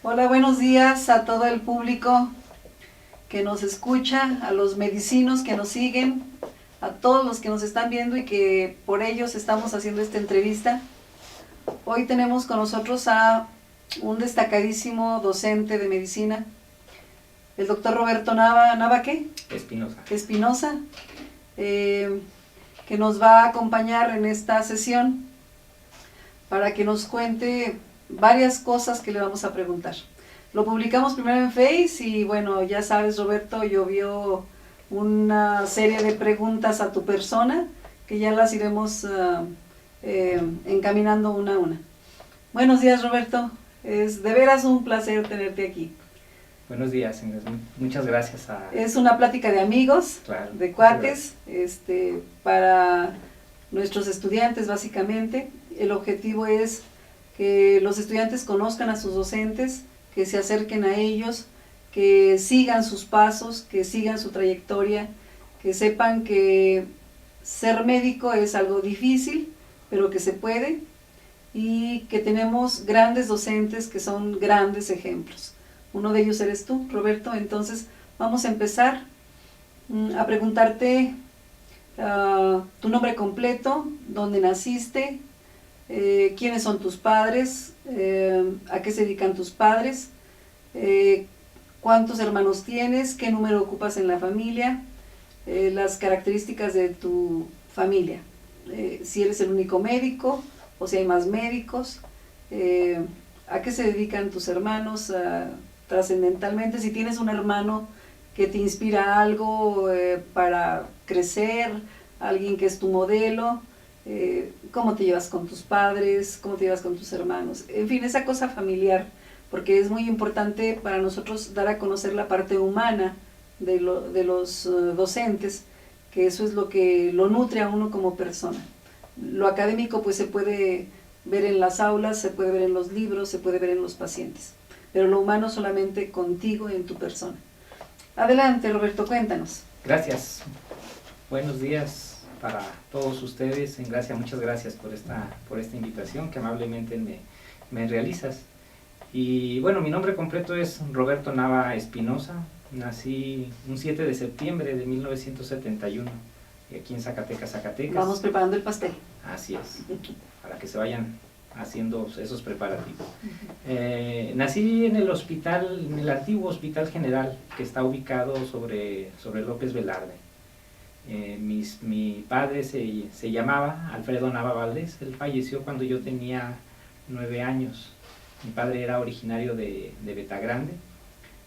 Hola, buenos días a todo el público que nos escucha, a los medicinos que nos siguen, a todos los que nos están viendo y que por ellos estamos haciendo esta entrevista. Hoy tenemos con nosotros a un destacadísimo docente de medicina, el doctor Roberto Nava ¿qué? Espinosa, que nos va a acompañar en esta sesión para que nos cuente varias cosas que le vamos a preguntar. Lo publicamos primero en Face y bueno, ya sabes, Roberto, llovió una serie de preguntas a tu persona que ya las iremos encaminando una a una. Buenos días, Roberto, es de veras un placer tenerte aquí. Buenos días, Inés. Muchas gracias. Es una plática de amigos, claro, de cuates, para nuestros estudiantes básicamente. El objetivo es que los estudiantes conozcan a sus docentes, que se acerquen a ellos, que sigan sus pasos, que sigan su trayectoria, que sepan que ser médico es algo difícil, pero que se puede, y que tenemos grandes docentes que son grandes ejemplos. Uno de ellos eres tú, Roberto. Entonces vamos a empezar a preguntarte tu nombre completo, dónde naciste, quiénes son tus padres, a qué se dedican tus padres, cuántos hermanos tienes, qué número ocupas en la familia, las características de tu familia, si eres el único médico o si hay más médicos, a qué se dedican tus hermanos, trascendentalmente, si tienes un hermano que te inspira algo para crecer, alguien que es tu modelo, cómo te llevas con tus padres, cómo te llevas con tus hermanos, en fin, esa cosa familiar, porque es muy importante para nosotros dar a conocer la parte humana de los docentes, que eso es lo que lo nutre a uno como persona. Lo académico pues se puede ver en las aulas, se puede ver en los libros, se puede ver en los pacientes, pero lo humano solamente contigo, en tu persona. Adelante, Roberto, cuéntanos. Gracias. Buenos días para todos ustedes. Muchas gracias por esta invitación que amablemente me realizas. Y bueno, mi nombre completo es Roberto Nava Espinosa. Nací un 7 de septiembre de 1971, aquí en Zacatecas, Zacatecas. Vamos preparando el pastel. Así es, para que se vayan haciendo esos preparativos. Nací en el hospital, en el antiguo Hospital General, que está ubicado sobre López Velarde. Mi padre se llamaba Alfredo Nava Valdés. Él falleció cuando yo tenía 9 años. Mi padre era originario de Betagrande.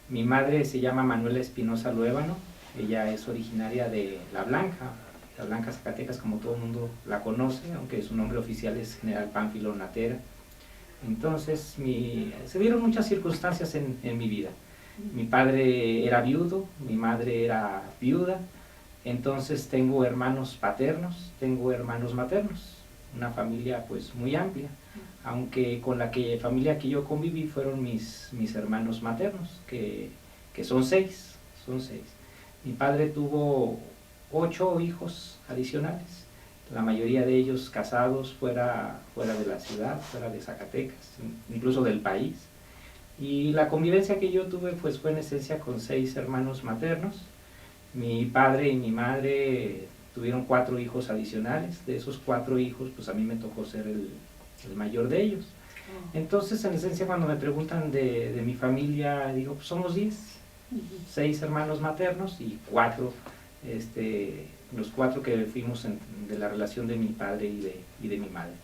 Mi madre se llama Manuela Espinosa Luébano. Ella es originaria de La Blanca, Zacatecas, como todo el mundo la conoce, aunque su nombre oficial es General Pánfilo Natera. Entonces se dieron muchas circunstancias en mi vida. Mi padre era viudo, mi madre era viuda. Entonces tengo hermanos paternos, tengo hermanos maternos, una familia pues muy amplia, aunque con la familia que yo conviví fueron mis hermanos maternos, que son seis. Mi padre tuvo 8 hijos adicionales, la mayoría de ellos casados fuera de la ciudad, fuera de Zacatecas, incluso del país. Y la convivencia que yo tuve pues fue en esencia con 6 hermanos maternos. Mi padre y mi madre tuvieron 4 hijos adicionales. De esos 4 hijos pues a mí me tocó ser el mayor de ellos. Entonces, en esencia, cuando me preguntan de mi familia, digo, pues somos 10, 6 hermanos maternos y 4, los 4 que fuimos de la relación de mi padre y de mi madre.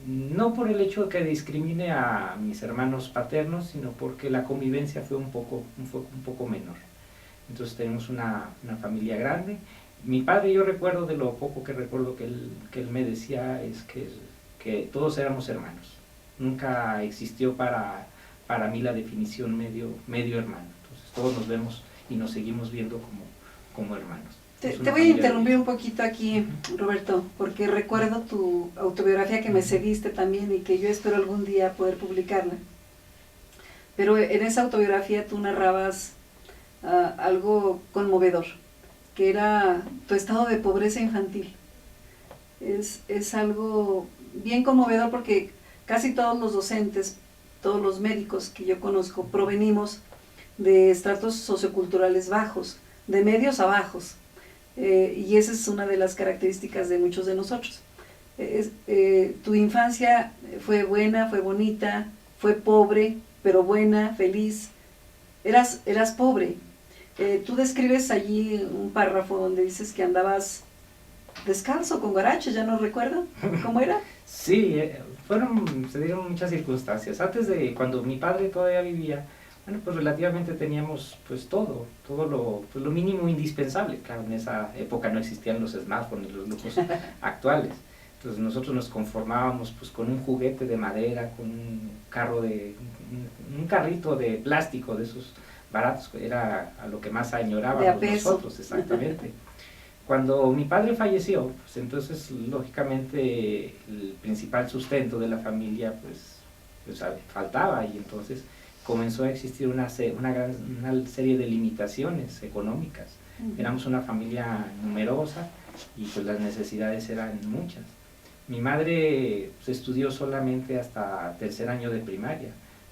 No por el hecho de que discrimine a mis hermanos paternos, sino porque la convivencia fue un poco menor. Entonces tenemos una familia grande. Mi padre, yo recuerdo, de lo poco que recuerdo que él me decía, es que todos éramos hermanos. Nunca existió para mí la definición medio hermano. Entonces todos nos vemos y nos seguimos viendo como hermanos. Te voy a interrumpir un poquito aquí, Roberto, porque recuerdo tu autobiografía que me cediste también y que yo espero algún día poder publicarla. Pero en esa autobiografía tú narrabas algo conmovedor, que era tu estado de pobreza infantil. Es algo bien conmovedor porque casi todos los docentes todos los médicos que yo conozco provenimos de estratos socioculturales bajos, de medios a bajos, y esa es una de las características de muchos de nosotros. Tu infancia fue buena, fue bonita, fue pobre, pero buena, feliz. Eras pobre. Tú describes allí un párrafo donde dices que andabas descalzo, con guaraches, ya no recuerdo, ¿cómo era? Sí, se dieron muchas circunstancias. Antes de, cuando mi padre todavía vivía, bueno, pues relativamente teníamos pues todo lo mínimo indispensable. Claro, en esa época no existían los smartphones, los lujos actuales. Entonces nosotros nos conformábamos pues con un juguete de madera, con un carrito de plástico de esos baratos, era a lo que más añorábamos nosotros, exactamente. Cuando mi padre falleció, pues entonces lógicamente el principal sustento de la familia pues faltaba, y entonces comenzó a existir una serie de limitaciones económicas. Éramos una familia numerosa y pues las necesidades eran muchas. Mi madre pues, estudió solamente hasta tercer año de primaria,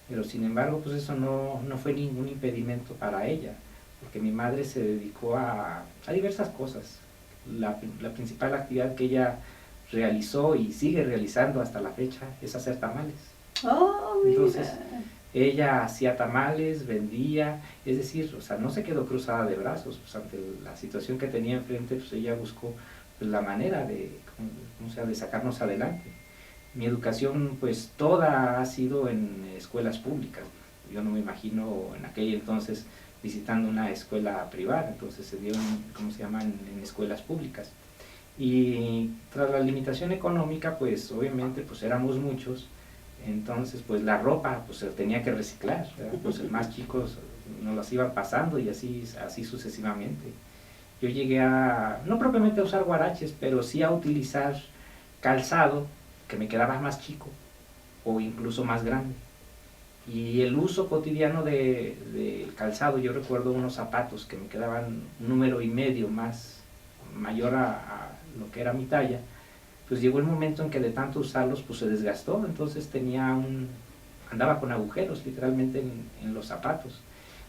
pero sin embargo pues eso no fue ningún impedimento para ella, porque mi madre se dedicó a diversas cosas. La principal actividad que ella realizó y sigue realizando hasta la fecha es hacer tamales. Oh, mira. Entonces, ella hacía tamales, vendía, es decir, o sea, no se quedó cruzada de brazos, pues ante la situación que tenía enfrente, pues ella buscó pues, la manera de sacarnos adelante. Mi educación, pues toda ha sido en escuelas públicas. Yo no me imagino en aquel entonces visitando una escuela privada, entonces se dio en escuelas públicas. Y tras la limitación económica, pues obviamente pues éramos muchos, entonces pues la ropa pues se tenía que reciclar, ¿verdad? Pues el más chicos nos las iban pasando y así sucesivamente. Yo llegué no propiamente a usar guaraches, pero sí a utilizar calzado que me quedaba más chico o incluso más grande. Y el uso cotidiano de calzado, yo recuerdo unos zapatos que me quedaban un número y medio mayor a lo que era mi talla, pues llegó el momento en que de tanto usarlos pues se desgastó, entonces andaba con agujeros literalmente en los zapatos.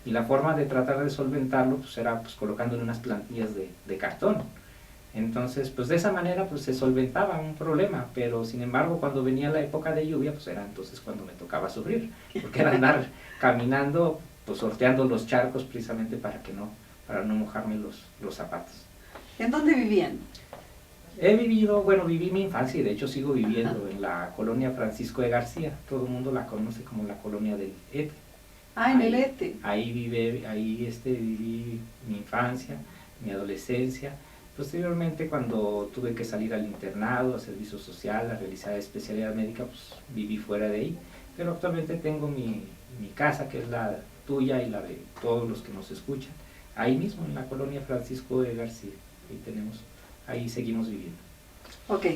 Y la forma de tratar de solventarlo pues era pues colocándole unas plantillas de cartón. Entonces, pues de esa manera pues se solventaba un problema, pero sin embargo cuando venía la época de lluvia, pues era entonces cuando me tocaba sufrir, porque era andar caminando, pues sorteando los charcos precisamente para no mojarme los zapatos. ¿En dónde vivían? Viví mi infancia y de hecho sigo viviendo en la colonia Francisco de García, todo el mundo la conoce como la colonia del ETE. En el ETE. Ahí viví mi infancia, mi adolescencia. Posteriormente, cuando tuve que salir al internado, a servicio social, a realizar especialidad médica, pues viví fuera de ahí. Pero actualmente tengo mi casa, que es la tuya y la de todos los que nos escuchan, ahí mismo, en la colonia Francisco de García. Ahí seguimos viviendo. Ok.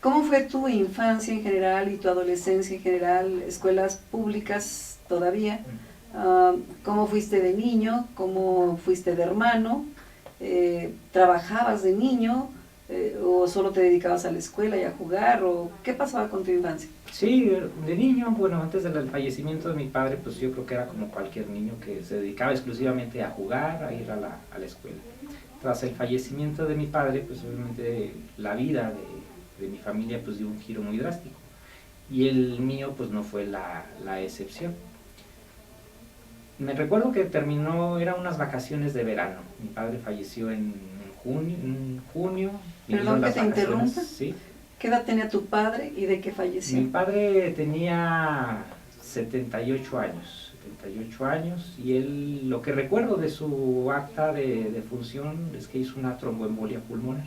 ¿Cómo fue tu infancia en general y tu adolescencia en general? ¿Escuelas públicas todavía? ¿Cómo fuiste de niño? ¿Cómo fuiste de hermano? ¿Trabajabas de niño o solo te dedicabas a la escuela y a jugar? ¿O qué pasaba con tu infancia? Sí, de niño, antes del fallecimiento de mi padre, pues yo creo que era como cualquier niño que se dedicaba exclusivamente a jugar, a ir a la escuela. Tras el fallecimiento de mi padre, pues obviamente la vida de mi familia pues dio un giro muy drástico, y el mío pues no fue la excepción. Me recuerdo que eran unas vacaciones de verano. Mi padre falleció en junio. Perdón que te interrumpa. ¿Sí? ¿Qué edad tenía tu padre y de qué falleció? Mi padre tenía 78 años, y él, lo que recuerdo de su acta de defunción es que hizo una tromboembolia pulmonar,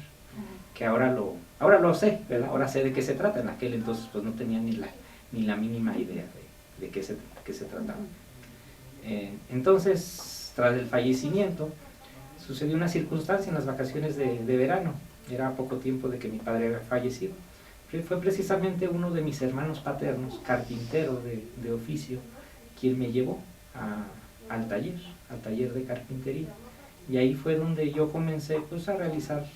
que ahora lo sé, ¿verdad? Ahora sé de qué se trata. En aquel entonces pues no tenía ni la mínima idea de qué se trataba. Entonces, tras el fallecimiento, sucedió una circunstancia en las vacaciones de verano. Era poco tiempo de que mi padre había fallecido. Fue precisamente uno de mis hermanos paternos, carpintero de oficio, quien me llevó al taller de carpintería. Y ahí fue donde yo comencé pues, a realizar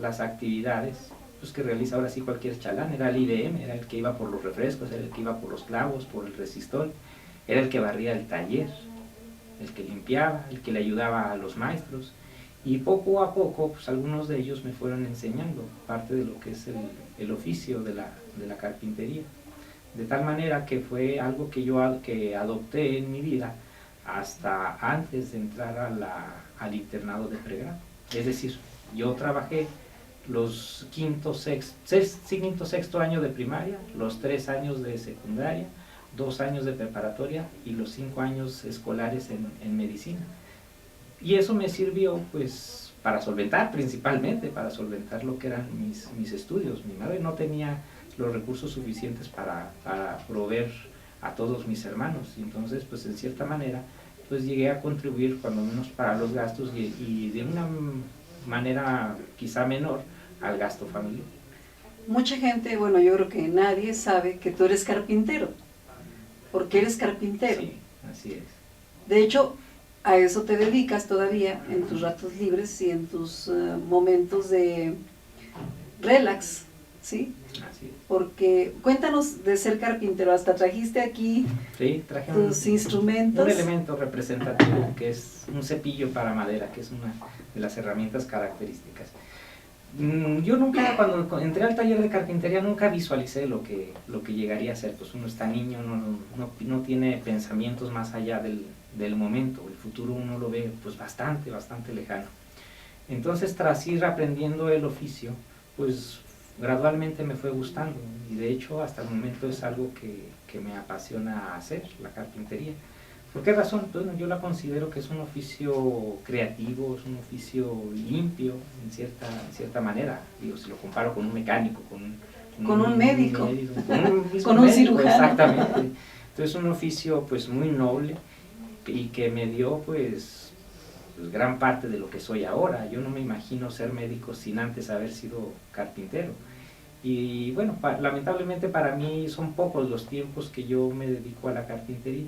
las actividades pues, que realiza ahora sí cualquier chalán. Era el IBM, era el que iba por los refrescos, era el que iba por los clavos, por el resistol, era el que barría el taller, el que limpiaba, el que le ayudaba a los maestros. Y poco a poco, pues algunos de ellos me fueron enseñando parte de lo que es el oficio de la carpintería. De tal manera que fue algo que yo que adopté en mi vida hasta antes de entrar al internado de pregrado. Es decir, yo trabajé los quinto, sexto año de primaria, los 3 años de secundaria, 2 años de preparatoria y los 5 años escolares en medicina. Y eso me sirvió pues para solventar, principalmente para solventar lo que eran mis estudios. Mi madre no tenía los recursos suficientes para proveer a todos mis hermanos, y entonces pues en cierta manera pues llegué a contribuir cuando menos para los gastos y de una manera quizá menor al gasto familiar. Mucha gente, bueno, yo creo que nadie sabe que tú eres carpintero, porque eres carpintero. Sí, así es. De hecho, a eso te dedicas todavía en tus ratos libres y en tus momentos de relax, ¿sí? Así es. Porque cuéntanos de ser carpintero, hasta trajiste aquí Sí, traje tus instrumentos. Un elemento representativo que es un cepillo para madera, que es una de las herramientas características. Yo nunca, cuando entré al taller de carpintería, nunca visualicé lo que llegaría a ser. Pues uno está niño, no tiene pensamientos más allá del momento. El futuro uno lo ve pues bastante lejano. Entonces, tras ir aprendiendo el oficio, pues gradualmente me fue gustando, y de hecho hasta el momento es algo que me apasiona hacer, la carpintería. ¿Por qué razón? Bueno, yo la considero que es un oficio creativo, es un oficio limpio en cierta manera. Digo, si lo comparo con un mecánico, con un médico, con un médico, cirujano. Exactamente. Entonces es un oficio pues muy noble y que me dio pues gran parte de lo que soy ahora. Yo no me imagino ser médico sin antes haber sido carpintero. Y bueno, lamentablemente para mí son pocos los tiempos que yo me dedico a la carpintería,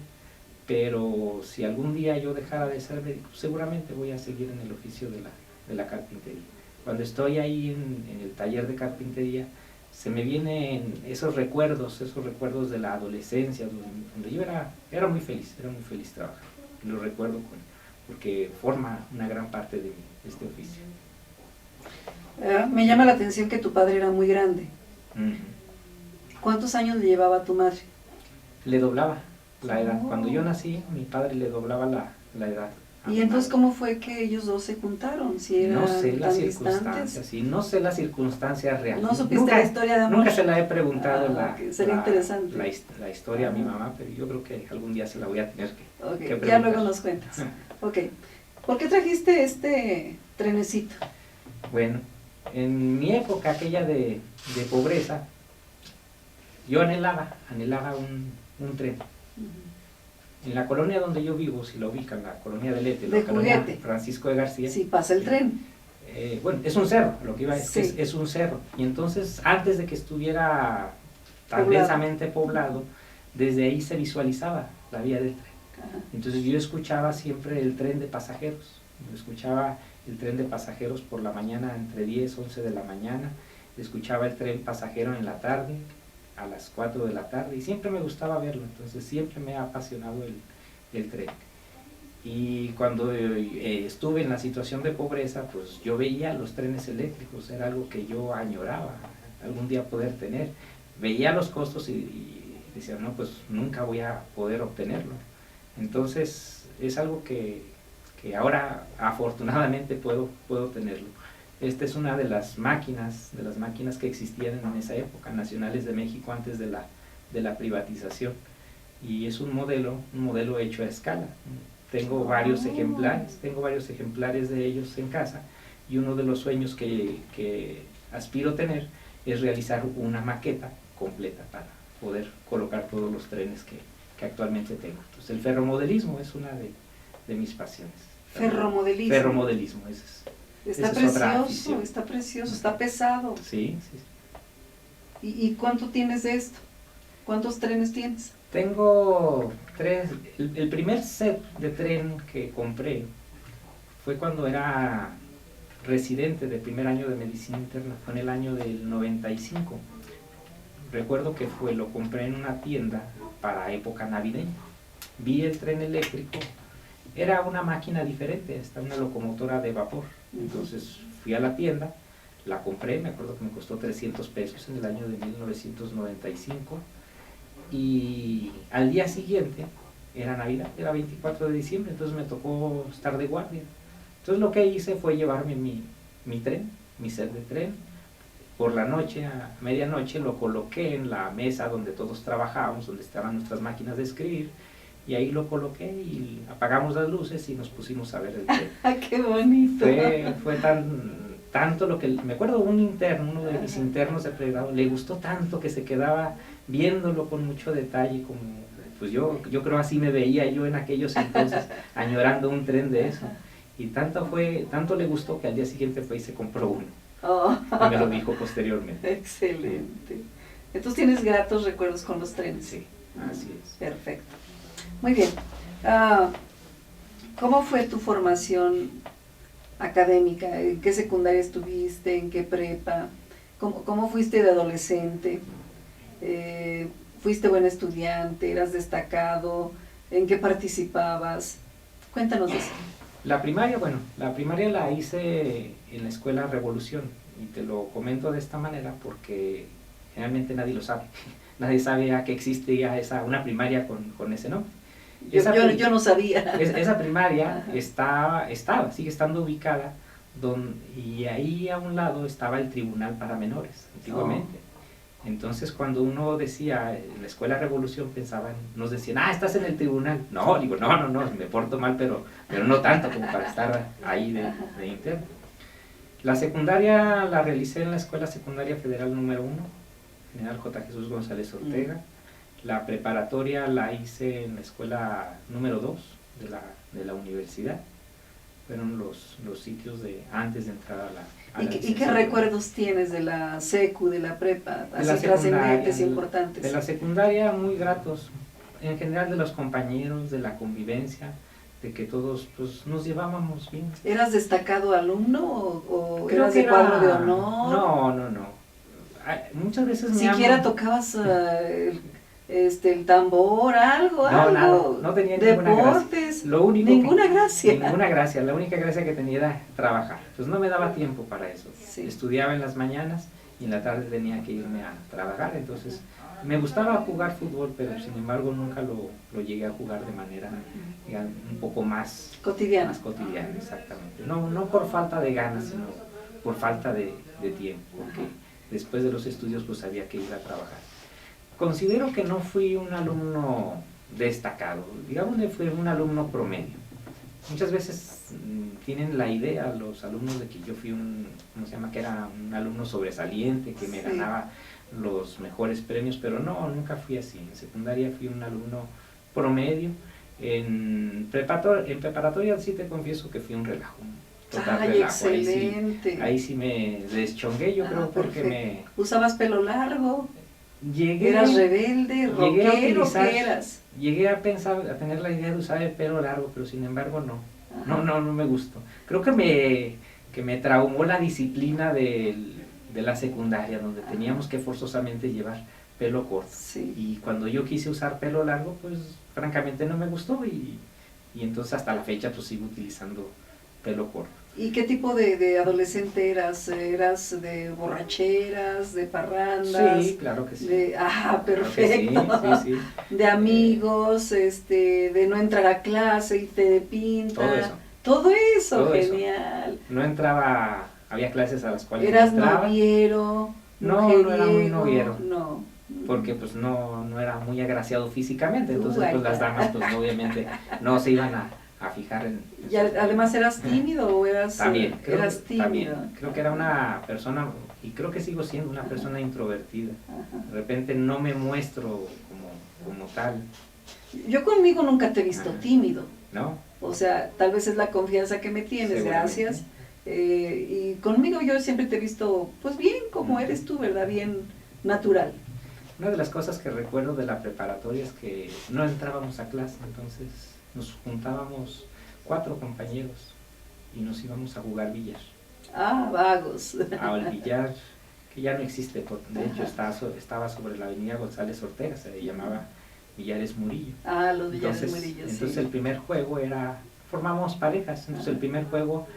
pero si algún día yo dejara de ser médico, seguramente voy a seguir en el oficio de la carpintería. Cuando estoy ahí en el taller de carpintería, se me vienen esos recuerdos de la adolescencia, donde yo era muy feliz trabajando. Y lo recuerdo porque forma una gran parte de este oficio. Me llama la atención que tu padre era muy grande. ¿Cuántos años le llevaba a tu madre? Le doblaba la edad. Cuando yo nací, mi padre le doblaba la edad. ¿Y entonces cómo fue que ellos dos se juntaron? Si eran no sé las tan circunstancias, distantes. sí, no sé las circunstancias reales. ¿No supiste la historia de amor? Nunca se la he preguntado sería interesante. La historia a mi mamá, pero yo creo que algún día se la voy a tener que preguntar. Ya luego nos cuentas. Ok. ¿Por qué trajiste este trenecito? Bueno, en mi época aquella de pobreza, yo anhelaba un tren. En la colonia donde yo vivo, si lo ubican, la colonia del Ete, la colonia Francisco de García. Sí, pasa el tren. Bueno, es un cerro, lo que iba es sí. que es un cerro. Y entonces, antes de que estuviera tan densamente poblado, desde ahí se visualizaba la vía del tren. Ajá. Entonces yo escuchaba siempre el tren de pasajeros. Yo escuchaba el tren de pasajeros por la mañana, entre 10, 11 de la mañana. Escuchaba el tren pasajero en la tarde, a las 4 de la tarde, y siempre me gustaba verlo. Entonces siempre me ha apasionado el tren. Y cuando estuve en la situación de pobreza, pues yo veía los trenes eléctricos, era algo que yo añoraba algún día poder tener. Veía los costos y decía, no, pues nunca voy a poder obtenerlo. Entonces es algo que ahora afortunadamente puedo tenerlo. Esta es una de las máquinas que existían en esa época, nacionales de México, antes de la privatización. Y es un modelo hecho a escala. Tengo varios ejemplares de ellos en casa, y uno de los sueños que aspiro tener es realizar una maqueta completa para poder colocar todos los trenes que actualmente tengo. Entonces el ferromodelismo es una de mis pasiones. Ferromodelismo. Ferromodelismo, ese es. Está precioso, está pesado. Sí. ¿Y cuánto tienes de esto? ¿Cuántos trenes tienes? Tengo 3. El primer set de tren que compré fue cuando era residente de primer año de medicina interna, fue en el año del 95. Recuerdo que lo compré en una tienda para época navideña. Vi el tren eléctrico, era una máquina diferente, una locomotora de vapor. Entonces fui a la tienda, la compré, me acuerdo que me costó 300 pesos en el año de 1995, y al día siguiente era Navidad, era 24 de diciembre, entonces me tocó estar de guardia. Entonces lo que hice fue llevarme mi tren, mi set de tren. Por la noche, a medianoche, lo coloqué en la mesa donde todos trabajábamos, donde estaban nuestras máquinas de escribir, y ahí lo coloqué y apagamos las luces y nos pusimos a ver el tren. ¡Ah, qué bonito! Fue tanto lo que... Me acuerdo uno de mis internos de pregrado, le gustó tanto que se quedaba viéndolo con mucho detalle, como pues yo creo así me veía yo en aquellos entonces, añorando un tren de eso. Y tanto le gustó que al día siguiente fue y se compró uno. Oh. Y me lo dijo posteriormente. Excelente. Entonces tienes gratos recuerdos con los trenes. Sí, así es. Perfecto. Muy bien. ¿Cómo fue tu formación académica? ¿En qué secundaria estuviste? ¿En qué prepa? ¿Cómo fuiste de adolescente? ¿Fuiste buen estudiante? ¿Eras destacado? ¿En qué participabas? Cuéntanos de eso. La primaria la hice en la escuela Revolución, y te lo comento de esta manera porque generalmente nadie lo sabe. Nadie sabe que existía una primaria con ese nombre. Yo no sabía. Esa primaria sigue estando ubicada, y ahí a un lado estaba el tribunal para menores, antiguamente. Entonces cuando uno decía en la escuela Revolución, nos decían, estás en el tribunal. No, digo, no, me porto mal, pero no tanto como para estar ahí de interno. La secundaria la realicé en la Escuela Secundaria Federal número 1, General J. Jesús González Ortega. La preparatoria la hice en la escuela número 2 de la universidad. Fueron los sitios antes de entrar a la ¿Y qué recuerdos tienes de la secu, de la prepa, así trascendentes, importantes? De la secundaria muy gratos, en general de los compañeros, de la convivencia, de que todos pues nos llevábamos bien. ¿Eras destacado alumno o eras de cuadro de honor? No. Muchas veces ¿Siquiera tocabas el tambor, algo? No tenía deportes, ninguna gracia. Ninguna gracia, la única gracia que tenía era trabajar. Pues no me daba tiempo para eso. Sí. Estudiaba en las mañanas y en la tarde tenía que irme a trabajar, entonces me gustaba jugar fútbol, pero sin embargo nunca lo llegué a jugar de manera un poco más cotidiana. Exactamente. No por falta de ganas, sino por falta de tiempo, porque después de los estudios pues había que ir a trabajar. Considero que no fui un alumno destacado, digamos que fui un alumno promedio. Muchas veces tienen la idea los alumnos de que yo fui que era un alumno sobresaliente, que me ganaba los mejores premios, pero no, nunca fui así. En secundaria fui un alumno promedio. En preparatoria sí te confieso que fui un relajo. Total relajo. Excelente. Ahí sí me deschongué, yo creo, porque ¿Usabas pelo largo? Llegué, ¿Eras rebelde, rockero? ¿Qué eras? Llegué a tener la idea de usar el pelo largo, pero sin embargo no me gustó. Creo que me traumó la disciplina de la secundaria, donde teníamos que forzosamente llevar pelo corto. Sí. Y cuando yo quise usar pelo largo, pues francamente no me gustó, y entonces hasta la fecha pues sigo utilizando pelo corto. ¿Y qué tipo de adolescente eras? ¿Eras de borracheras, de parrandas? Sí, claro que sí. Perfecto. Claro que sí. De amigos, de no entrar a clase, irte de pinta. Todo eso, genial. No entraba, había clases a las cuales ¿Eras no entraba. noviero? No era muy noviero. No. Porque pues no era muy agraciado físicamente, entonces pues las damas pues obviamente no se iban a fijar en... ¿Y además eras tímido o eras...? También, tímido. Creo que era una persona, y creo que sigo siendo una persona introvertida. De repente no me muestro como tal. Yo conmigo nunca te he visto tímido. ¿No? O sea, tal vez es la confianza que me tienes, gracias. Y conmigo yo siempre te he visto, pues bien, como eres tú, ¿verdad? Bien natural. Una de las cosas que recuerdo de la preparatoria es que no entrábamos a clase, entonces nos juntábamos 4 compañeros y nos íbamos a jugar billar. Ah, vagos. al billar, que ya no existe, de hecho estaba sobre la avenida González Ortega, se le llamaba Billares Murillo. Ah, los billares Entonces, Murillo, entonces sí. el primer juego era, formamos parejas, entonces el primer juego,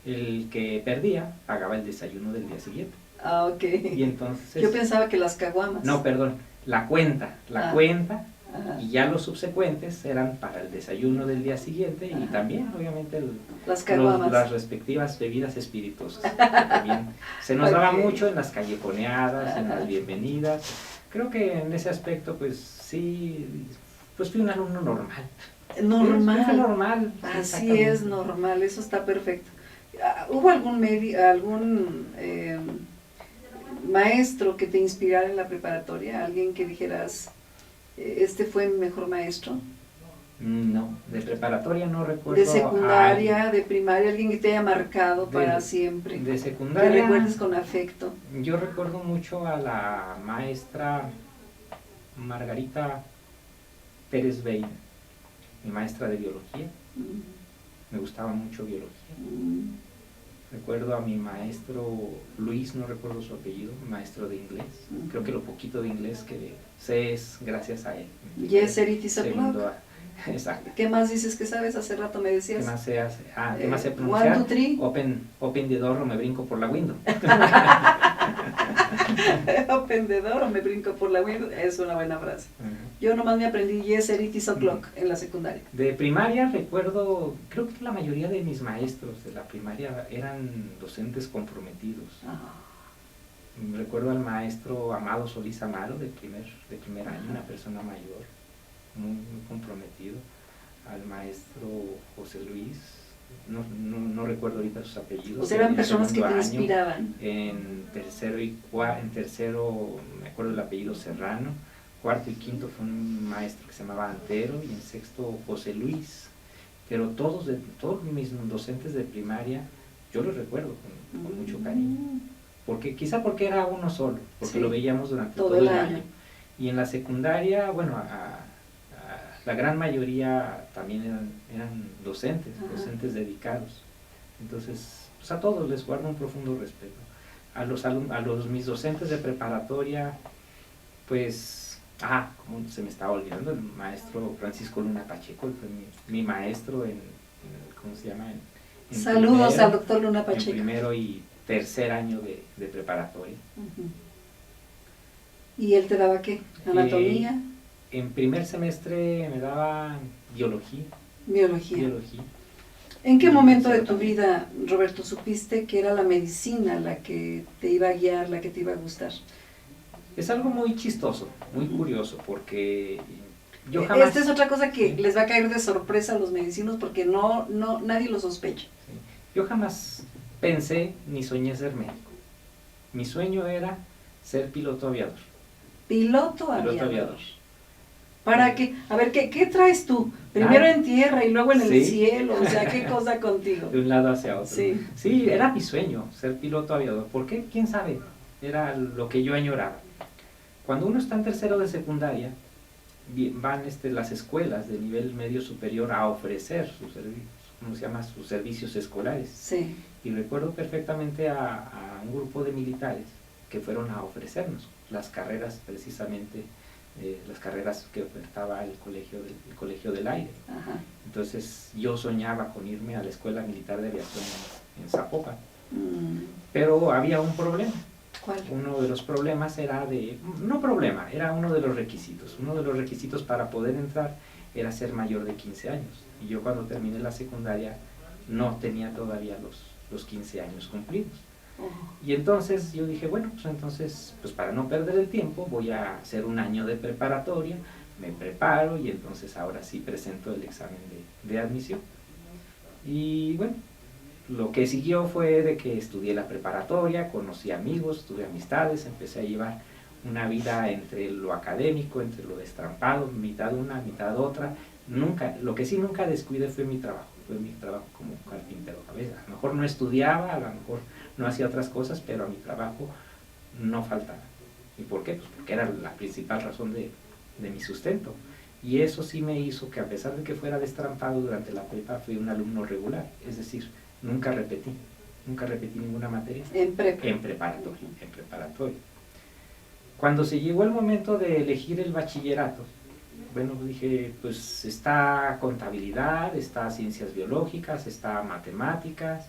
el que perdía pagaba el desayuno del día siguiente. Ah, ok. Y entonces, Yo pensaba que las caguamas. no, perdón, la cuenta, Ajá. y ya los subsecuentes eran para el desayuno del día siguiente y Ajá. también, obviamente, Las caguamas. las respectivas bebidas espirituosas. También se nos daba mucho en las callejoneadas, en las bienvenidas. Creo que en ese aspecto, pues sí, pues fui un alumno normal. Normal. Fue normal. Así es, normal, eso está perfecto. ¿Hubo algún maestro que te inspirara en la preparatoria? ¿Alguien que dijeras, este fue mi mejor maestro? No, de preparatoria no recuerdo. De secundaria, de primaria, alguien que te haya marcado para siempre. De secundaria. Que recuerdes con afecto. Yo recuerdo mucho a la maestra Margarita Pérez Veina, mi maestra de biología. Me gustaba mucho biología. Recuerdo a mi maestro Luis, no recuerdo su apellido, maestro de inglés. Creo que lo poquito de inglés que sé es gracias a él. Yes, it is o'clock. Exacto. ¿Qué más dices que sabes? Hace rato me decías. ¿Qué más sé pronunciar? 1, 2, 3. Open the door o me brinco por la window. Open the door o me brinco por la window. Es una buena frase. Yo nomás me aprendí yes, it is o'clock en la secundaria. De primaria recuerdo, creo que la mayoría de mis maestros de la primaria eran docentes comprometidos. Recuerdo al maestro Amado Solís Amaro de primer año, una persona mayor, muy comprometido. Al maestro José Luis, no recuerdo ahorita sus apellidos. O sea, eran personas que te inspiraban. En tercero, me acuerdo el apellido Serrano. Cuarto y quinto fue un maestro que se llamaba Antero, y en sexto José Luis. Pero todos mis docentes de primaria, yo los recuerdo con mucho cariño. Quizá porque era uno solo, porque lo veíamos durante todo el año. Y en la secundaria, bueno, la gran mayoría también eran docentes dedicados. Entonces, pues a todos les guardo un profundo respeto. Mis docentes de preparatoria, pues, como se me estaba olvidando, el maestro Francisco Luna Pacheco, fue mi maestro ¿cómo se llama? Saludos al doctor Luna Pacheco. En primero y tercer año de preparatoria. ¿Y él te daba qué? ¿Anatomía? En primer semestre me daba biología. Biología. ¿En qué momento de tu vida, Roberto, supiste que era la medicina la que te iba a guiar, la que te iba a gustar? Es algo muy chistoso, muy curioso, porque yo jamás... Esta es otra cosa que les va a caer de sorpresa a los medicinos, porque nadie lo sospecha. Yo jamás pensé ni soñé ser médico. Mi sueño era ser piloto aviador. Piloto aviador. ¿Para qué? A ver, ¿qué traes tú? Primero en tierra y luego en el cielo, o sea, ¿qué cosa contigo? De un lado hacia otro. Sí, era mi sueño, ser piloto aviador. ¿Por qué? ¿Quién sabe? Era lo que yo añoraba. Cuando uno está en tercero de secundaria, van las escuelas de nivel medio superior a ofrecer sus servicios, ¿cómo se llama? Sus servicios escolares. Sí. Y recuerdo perfectamente a un grupo de militares que fueron a ofrecernos las carreras, precisamente, las carreras que ofertaba el Colegio del Aire. Entonces yo soñaba con irme a la Escuela Militar de Aviación en Zapopan. Pero había un problema. ¿Cuál? Uno de los problemas era era uno de los requisitos. Uno de los requisitos para poder entrar era ser mayor de 15 años. Y yo cuando terminé la secundaria no tenía todavía los 15 años cumplidos. Y entonces yo dije, bueno, pues para no perder el tiempo voy a hacer un año de preparatoria, me preparo y entonces ahora sí presento el examen de admisión. Y bueno, lo que siguió fue de que estudié la preparatoria, conocí amigos, tuve amistades, empecé a llevar una vida entre lo académico, entre lo destrampado, mitad una, mitad otra. Lo que sí nunca descuidé fue mi trabajo como carpintero. A lo mejor no estudiaba, a lo mejor no hacía otras cosas, pero a mi trabajo no faltaba. ¿Y por qué? Pues porque era la principal razón de mi sustento. Y eso sí me hizo que, a pesar de que fuera destrampado durante la prepa, fui un alumno regular, es decir, nunca repetí. nunca repetí ninguna materia. En prepa. En preparatoria. Cuando se llegó el momento de elegir el bachillerato, bueno, dije, pues está contabilidad, está ciencias biológicas, está matemáticas.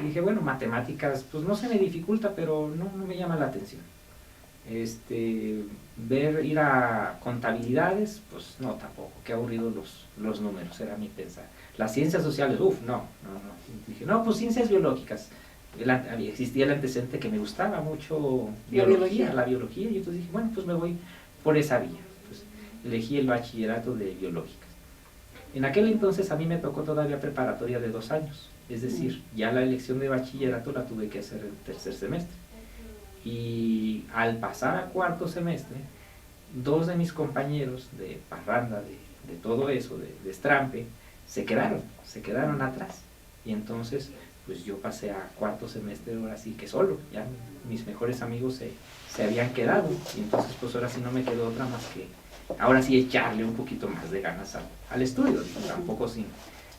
Y dije, bueno, matemáticas, pues no se me dificulta, pero no me llama la atención. Ir a contabilidades, pues no, tampoco, qué aburrido los números, era mi pensar. Las ciencias sociales, no. Dije, no, pues ciencias biológicas. Existía el antecedente que me gustaba mucho la biología, y entonces dije, bueno, pues me voy por esa vía. Pues elegí el bachillerato de biológicas. En aquel entonces a mí me tocó todavía preparatoria de 2 años, es decir, ya la elección de bachillerato la tuve que hacer en tercer semestre. Y al pasar a cuarto semestre, 2 de mis compañeros de parranda, de todo eso, de estrampe, se quedaron atrás. Y entonces, pues yo pasé a cuarto semestre ahora sí que solo, ya mis mejores amigos se habían quedado, y entonces pues ahora sí no me quedó otra más que, ahora sí echarle un poquito más de ganas al estudio, tampoco sin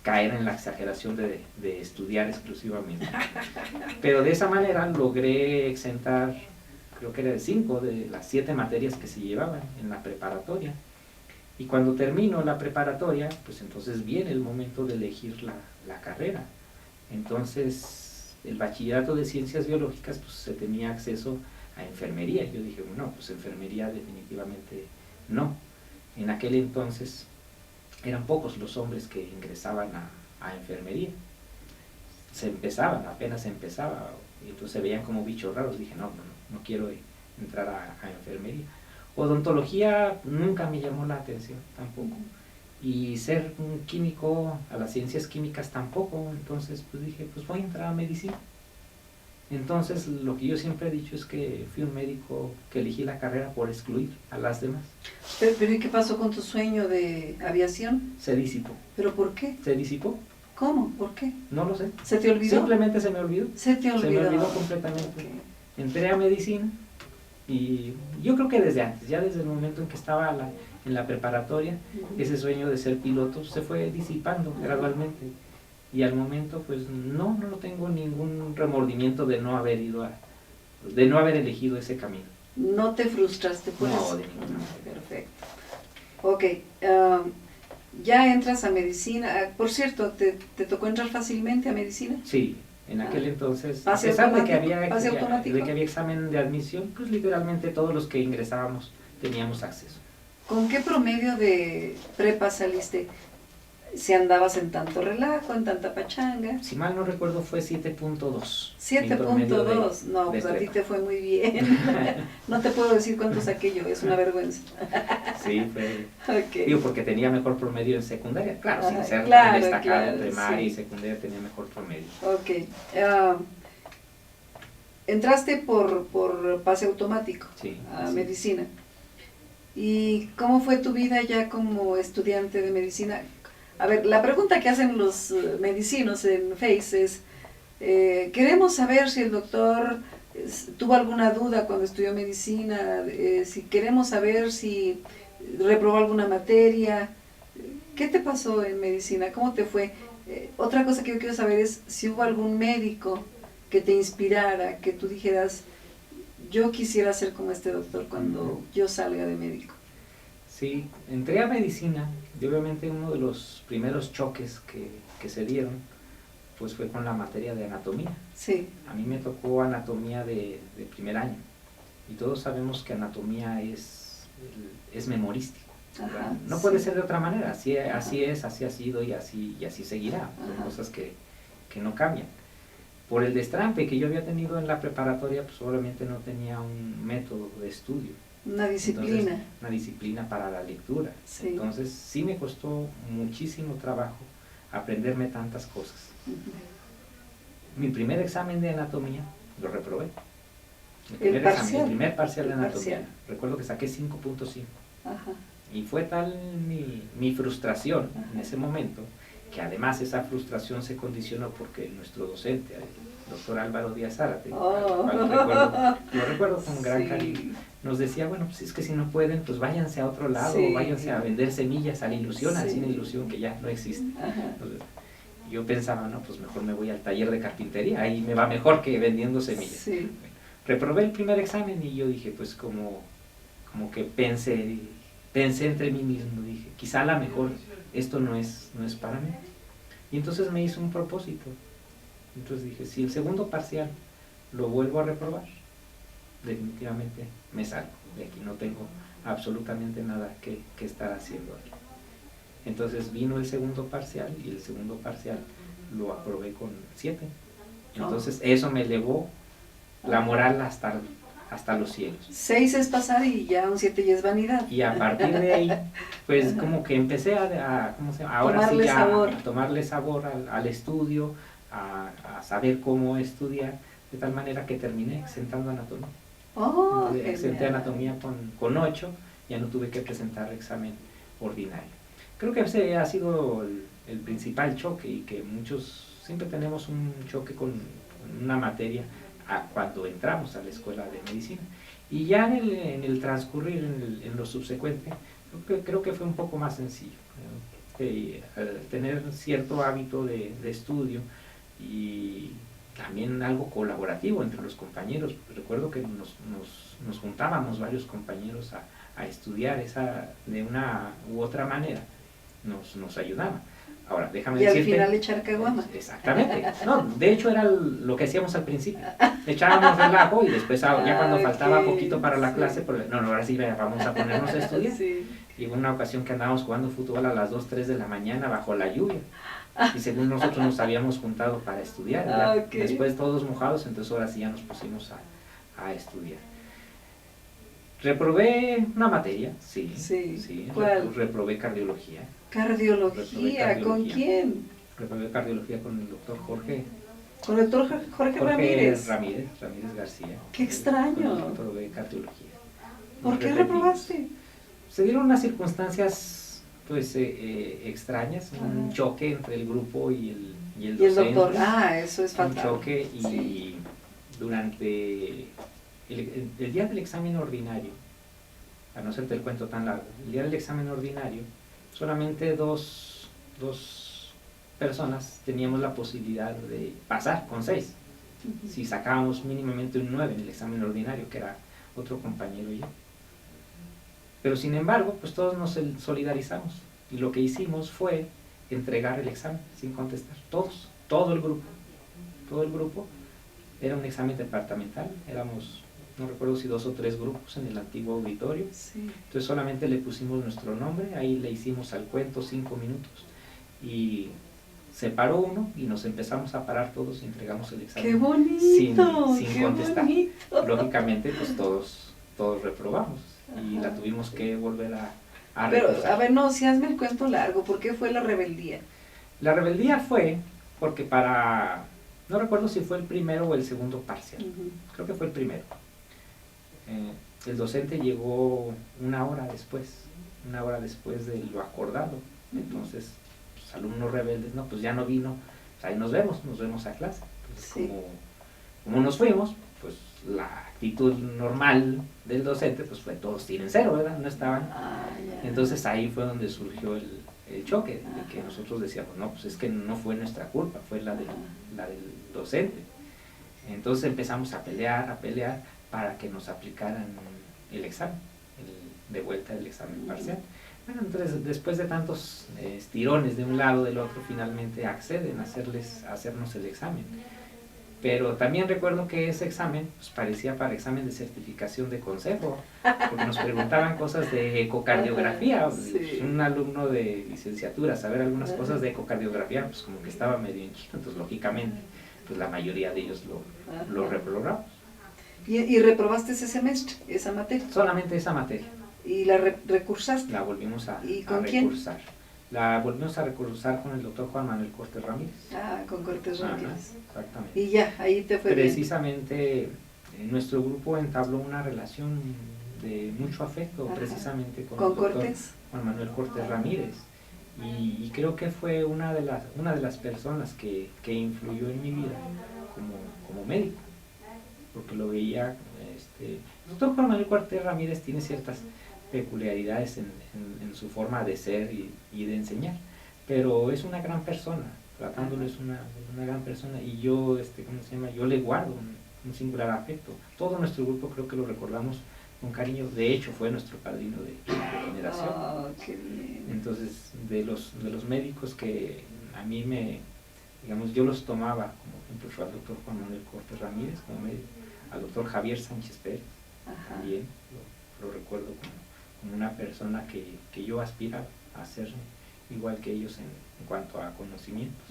caer en la exageración de estudiar exclusivamente. Pero de esa manera logré exentar, creo que era de 5 de las 7 materias que se llevaban en la preparatoria. Y cuando termino la preparatoria, pues entonces viene el momento de elegir la carrera. Entonces, el bachillerato de ciencias biológicas, pues se tenía acceso a enfermería. Yo dije, bueno, pues enfermería definitivamente no. En aquel entonces eran pocos los hombres que ingresaban a enfermería. Apenas empezaba, y entonces se veían como bichos raros. Dije, no quiero entrar a enfermería. Odontología nunca me llamó la atención, tampoco. Y ser un químico, a las ciencias químicas tampoco. Entonces pues dije, pues voy a entrar a medicina. Entonces lo que yo siempre he dicho es que fui un médico que elegí la carrera por excluir a las demás. Pero ¿y qué pasó con tu sueño de aviación? Se disipó. ¿Pero por qué? Se disipó. ¿Cómo? ¿Por qué? No lo sé. ¿Se te olvidó? Simplemente se me olvidó. Se te olvidó. Se me olvidó completamente. Okay. Entré a medicina y yo creo que desde antes, ya desde el momento en que estaba en la preparatoria, ese sueño de ser piloto se fue disipando gradualmente. Y al momento pues no tengo ningún remordimiento de no haber elegido ese camino. ¿No te frustraste por eso? No, de ninguna manera. Perfecto. Ok, ya entras a medicina. Por cierto, ¿te tocó entrar fácilmente a medicina? Sí, en aquel entonces, a pesar de que había examen de admisión, pues literalmente todos los que ingresábamos teníamos acceso. ¿Con qué promedio de prepa saliste? Si andabas en tanto relajo, en tanta pachanga. Si mal no recuerdo fue 7.2. 7.2, no, pues a ti te fue muy bien. No te puedo decir cuánto saqué yo, es una vergüenza. Sí, fue. Okay. Digo, porque tenía mejor promedio en secundaria, claro, sin ser tan destacado en primaria, sí. Y secundaria tenía mejor promedio. Ok. Entraste por pase automático a medicina. ¿Y cómo fue tu vida ya como estudiante de medicina? A ver, la pregunta que hacen los medicinos en Face es, queremos saber si el doctor tuvo alguna duda cuando estudió medicina, si queremos saber si reprobó alguna materia. ¿Qué te pasó en medicina? ¿Cómo te fue? Otra cosa que yo quiero saber es si hubo algún médico que te inspirara, que tú dijeras, yo quisiera ser como este doctor cuando yo salga de médico. Sí, entré a medicina y obviamente uno de los primeros choques que se dieron pues fue con la materia de anatomía. Sí. A mí me tocó anatomía de primer año y todos sabemos que anatomía es memorístico. Ajá, no puede ser de otra manera, así es, así ha sido y así seguirá. Son cosas que no cambian. Por el destrampe que yo había tenido en la preparatoria, pues obviamente no tenía un método de estudio. Una disciplina. Entonces, una disciplina para la lectura. Sí. Entonces sí me costó muchísimo trabajo aprenderme tantas cosas. Mi primer examen de anatomía lo reprobé. Mi primer parcial de anatomía. Recuerdo que saqué 5.5. Y fue tal mi frustración en ese momento, que además esa frustración se condicionó porque nuestro docente, el doctor Álvaro Díaz Zárate, lo recuerdo con gran cariño, nos decía, bueno, pues es que si no pueden, pues váyanse a otro lado, váyanse a vender semillas a la ilusión, al cine ilusión que ya no existe. Entonces, Yo pensaba, no, pues mejor me voy al taller de carpintería, ahí me va mejor que vendiendo semillas. Sí. Bueno, reprobé el primer examen y yo dije, pues como que pensé entre mí mismo, dije, quizá a lo mejor esto no es para mí. Y entonces me hice un propósito. Entonces dije, si el segundo parcial lo vuelvo a reprobar, definitivamente me salgo de aquí, no tengo absolutamente nada que estar haciendo aquí. Entonces vino el segundo parcial y el segundo parcial lo aprobé con 7. Entonces eso me elevó la moral hasta los cielos. 6 es pasar y ya un 7 ya es vanidad. Y a partir de ahí, pues como que empecé ¿cómo se llama? Ahora Tomarle sí ya sabor. a tomarle sabor al estudio, a saber cómo estudiar, de tal manera que terminé exentando anatomía. Oh, Exenté anatomía con 8, ya no tuve que presentar examen ordinario. Creo que ese ha sido el principal choque, y que muchos siempre tenemos un choque con una materia cuando entramos a la escuela de medicina. Y ya en el transcurrir, en lo subsecuente, creo que fue un poco más sencillo. Tener cierto hábito de estudio y también algo colaborativo entre los compañeros. Recuerdo que nos juntábamos varios compañeros a estudiar, de una u otra manera nos ayudaba. Ahora, déjame decirte... Y al final echar caguama. Exactamente. No, de hecho era lo que hacíamos al principio. Echábamos relajo y después ya cuando faltaba poquito para la clase, pues, no, ahora sí vamos a ponernos a estudiar. Sí. Y hubo una ocasión que andábamos jugando fútbol a las 2, 3 de la mañana bajo la lluvia. Y según nosotros nos habíamos juntado para estudiar. Okay. Después todos mojados, entonces ahora sí ya nos pusimos a estudiar. Reprobé una materia, sí. ¿Cuál? Reprobé cardiología. ¿Cardiología? ¿Con quién? Reprobé cardiología con el doctor Jorge. ¿Con el doctor Jorge Ramírez? Ramírez García. ¡Qué extraño! Reprobé cardiología. ¿Por qué reprobaste? Se dieron unas circunstancias pues extrañas, un choque entre el grupo y el docente. Y el doctor, eso es fatal. Un choque y durante el día del examen ordinario, a no hacerte el cuento tan largo, el día del examen ordinario, solamente dos personas teníamos la posibilidad de pasar con 6. Si sacábamos mínimamente un 9 en el examen ordinario, que era otro compañero y yo. Pero sin embargo, pues todos nos solidarizamos y lo que hicimos fue entregar el examen sin contestar, todo el grupo. Era un examen departamental, éramos, no recuerdo si 2 o 3 grupos en el antiguo auditorio. Sí. Entonces solamente le pusimos nuestro nombre, ahí le hicimos al cuento 5 minutos y se paró uno y nos empezamos a parar todos y entregamos el examen. ¡Qué bonito! Sin ¡Qué contestar. bonito! Lógicamente pues todos reprobamos. Y la tuvimos que volver a Pero, recursar. a ver, no, si hazme el cuento largo, ¿por qué fue la rebeldía? La rebeldía fue porque no recuerdo si fue el primero o el segundo parcial, creo que fue el primero. El docente llegó una hora después de lo acordado. Entonces, pues, alumnos rebeldes, no, pues ya no vino, pues ahí nos vemos a clase. Entonces, Sí. como nos fuimos, pues la actitud normal del docente pues fue todos tienen 0, ¿verdad? No estaban. Entonces ahí fue donde surgió el choque, de que nosotros decíamos, no, pues es que no fue nuestra culpa, fue la del docente. Entonces empezamos a pelear para que nos aplicaran el examen, de vuelta el examen parcial. Bueno, entonces después de tantos estirones de un lado del otro, finalmente acceden a hacernos el examen. Pero también recuerdo que ese examen pues, parecía para examen de certificación de consejo, porque nos preguntaban cosas de ecocardiografía. Sí. Un alumno de licenciatura, saber algunas cosas de ecocardiografía, pues como que estaba medio inquieto, entonces lógicamente pues la mayoría de ellos lo reprobamos. ¿Y reprobaste ese semestre, esa materia? Solamente esa materia. ¿Y la recursaste? La volvimos a ¿Con recursar. La volvimos a recursar con el doctor Juan Manuel Cortés Ramírez. Con Cortés Ramírez. Exactamente. Y ya, ahí te fue precisamente bien. Nuestro grupo entabló una relación de mucho afecto precisamente con el doctor Cortés. Juan Manuel Cortés Ramírez. Y creo que fue una de las personas que influyó en mi vida como médico, porque lo veía. El doctor Juan Manuel Cortés Ramírez tiene ciertas peculiaridades en su forma de ser y de enseñar, pero es una gran persona, tratándolo, es una gran persona, y yo, ¿cómo se llama? Yo le guardo un singular afecto. Todo nuestro grupo creo que lo recordamos con cariño. De hecho, fue nuestro padrino de generación. Oh, qué bien. Entonces, de los médicos que a mí digamos, yo los tomaba, como ejemplo, fue al doctor Juan Manuel Cortés Ramírez como médico, al doctor Javier Sánchez Pérez, también lo recuerdo como una persona que yo aspiraba a ser igual que ellos en cuanto a conocimientos.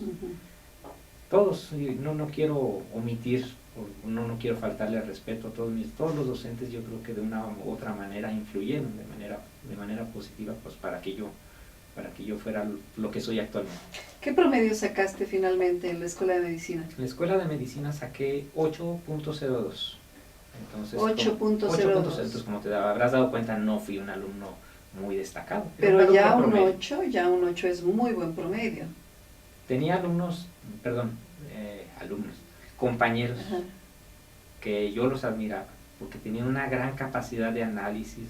Todos, no quiero omitir, no quiero faltarle al respeto a todos los docentes. Yo creo que de una u otra manera influyeron de manera positiva, pues para que yo fuera lo que soy actualmente. ¿Qué promedio sacaste finalmente en la escuela de medicina? En la escuela de medicina saqué 8.02. Entonces, 8.02. Entonces, como te habrás dado cuenta, no fui un alumno muy destacado. Pero ya un 8 es muy buen promedio. Tenía alumnos, compañeros, que yo los admiraba, porque tenían una gran capacidad de análisis,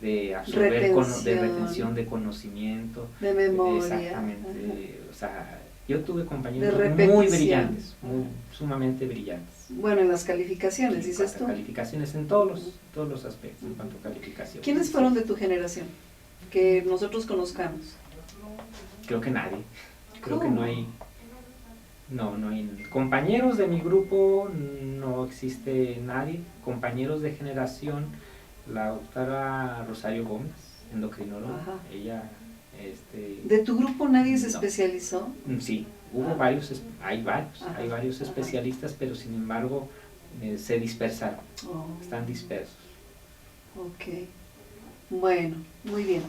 de absorber, de retención de conocimiento, de memoria. Exactamente. O sea, yo tuve compañeros muy brillantes, sumamente brillantes. Bueno, en las calificaciones, dices tú. Calificaciones en todos los aspectos, en cuanto a calificaciones. ¿Quiénes fueron de tu generación que nosotros conozcamos? Creo que nadie. Creo que no hay compañeros de mi grupo, no existe nadie. Compañeros de generación, la doctora Rosario Gómez, endocrinóloga, ella... ¿De tu grupo nadie se especializó? Sí, hay varios especialistas, pero sin embargo se dispersaron, están dispersos. Ok, bueno, muy bien.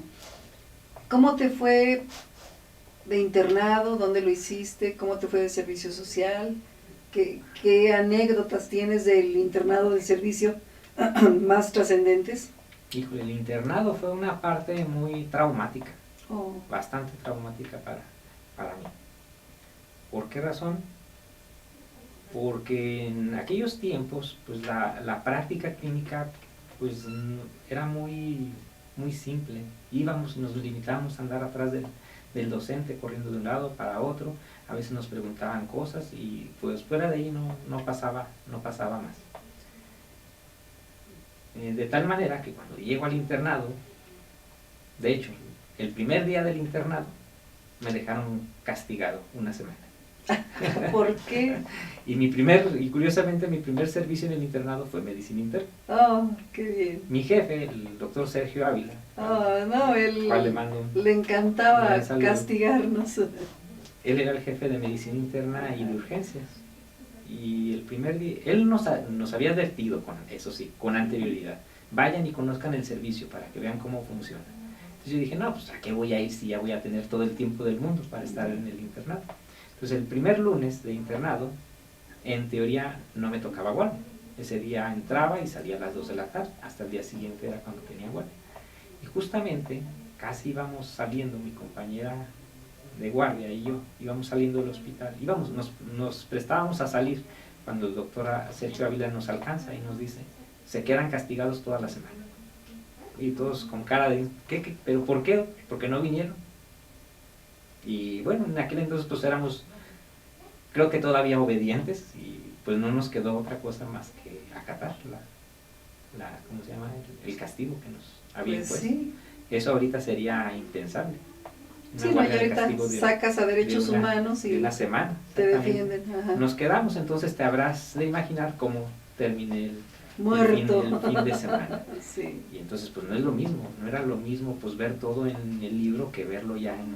¿Cómo te fue de internado? ¿Dónde lo hiciste? ¿Cómo te fue de servicio social? ¿Qué anécdotas tienes del internado de servicio más trascendentes? Híjole, el internado fue una parte muy traumática, bastante traumática para mí. ¿Por qué razón? Porque en aquellos tiempos, pues la práctica clínica pues era muy simple. Íbamos y nos limitábamos a andar atrás del docente, corriendo de un lado para otro. A veces nos preguntaban cosas y pues fuera de ahí no pasaba más. De tal manera que cuando llego al internado, de hecho, el primer día del internado me dejaron castigado una semana. ¿Por qué? Y curiosamente mi primer servicio en el internado fue medicina interna. Oh, qué bien. Mi jefe, el doctor Sergio Ávila, le encantaba castigarnos. Él era el jefe de medicina interna y de urgencias. Y el primer día, él nos había advertido, con anterioridad: vayan y conozcan el servicio para que vean cómo funciona. Entonces yo dije, no, pues ¿a qué voy a ir si ya voy a tener todo el tiempo del mundo para estar en el internado? Entonces el primer lunes de internado, en teoría no me tocaba guardia. Ese día entraba y salía a las 2 de la tarde, hasta el día siguiente era cuando tenía guardia. Y justamente casi íbamos saliendo, mi compañera de guardia y yo, íbamos saliendo del hospital, nos prestábamos a salir, cuando el doctor Sergio Ávila nos alcanza y nos dice: se quedan castigados toda la semana. Y todos con cara de, ¿qué? ¿Pero por qué? ¿Porque no vinieron? Y bueno, en aquel entonces pues éramos, creo que todavía obedientes, y pues no nos quedó otra cosa más que acatar ¿cómo se llama? El castigo que nos habían puesto. Sí. Eso ahorita sería impensable. Sí, no, y ahorita sacas a derechos humanos y de una semana, te defienden. Ajá. Nos quedamos, entonces te habrás de imaginar cómo terminé el fin de semana. Sí. Y entonces pues no era lo mismo pues ver todo en el libro que verlo ya en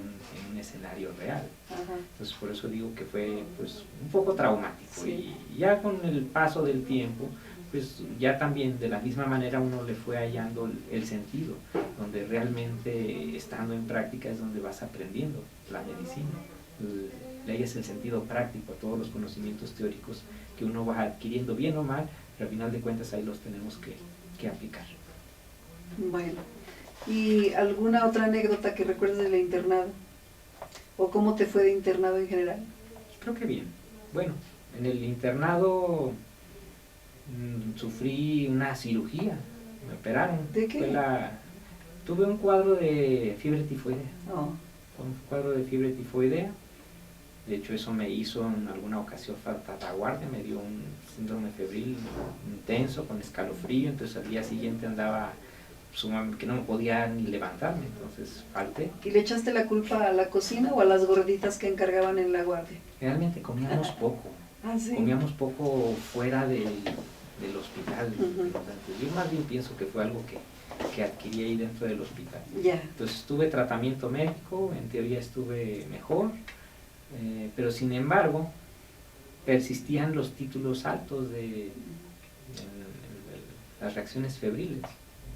un escenario real. Ajá. Entonces por eso digo que fue pues un poco traumático. Sí. Y ya con el paso del tiempo, pues ya también de la misma manera uno le fue hallando el sentido, donde realmente estando en práctica es donde vas aprendiendo la medicina. Le hallas el sentido práctico a todos los conocimientos teóricos que uno va adquiriendo, bien o mal, pero al final de cuentas ahí los tenemos que aplicar. Bueno, ¿y alguna otra anécdota que recuerdes del internado? ¿O cómo te fue de internado en general? Creo que bien. Bueno, en el internado sufrí una cirugía, me operaron. ¿De qué? Tuve un cuadro de fiebre tifoidea. Oh. Un cuadro de fiebre tifoidea. De hecho, eso me hizo en alguna ocasión falta la guardia, me dio un síndrome febril intenso, con escalofrío, entonces al día siguiente andaba sumamente, que no me podía ni levantarme, entonces falté. ¿Y le echaste la culpa a la cocina o a las gorditas que encargaban en la guardia? Realmente comíamos poco, ¿Sí? Comíamos poco fuera del hospital. Entonces, yo más bien pienso que fue algo que adquirí ahí dentro del hospital. Entonces tuve tratamiento médico, en teoría estuve mejor, pero sin embargo persistían los títulos altos de las reacciones febriles.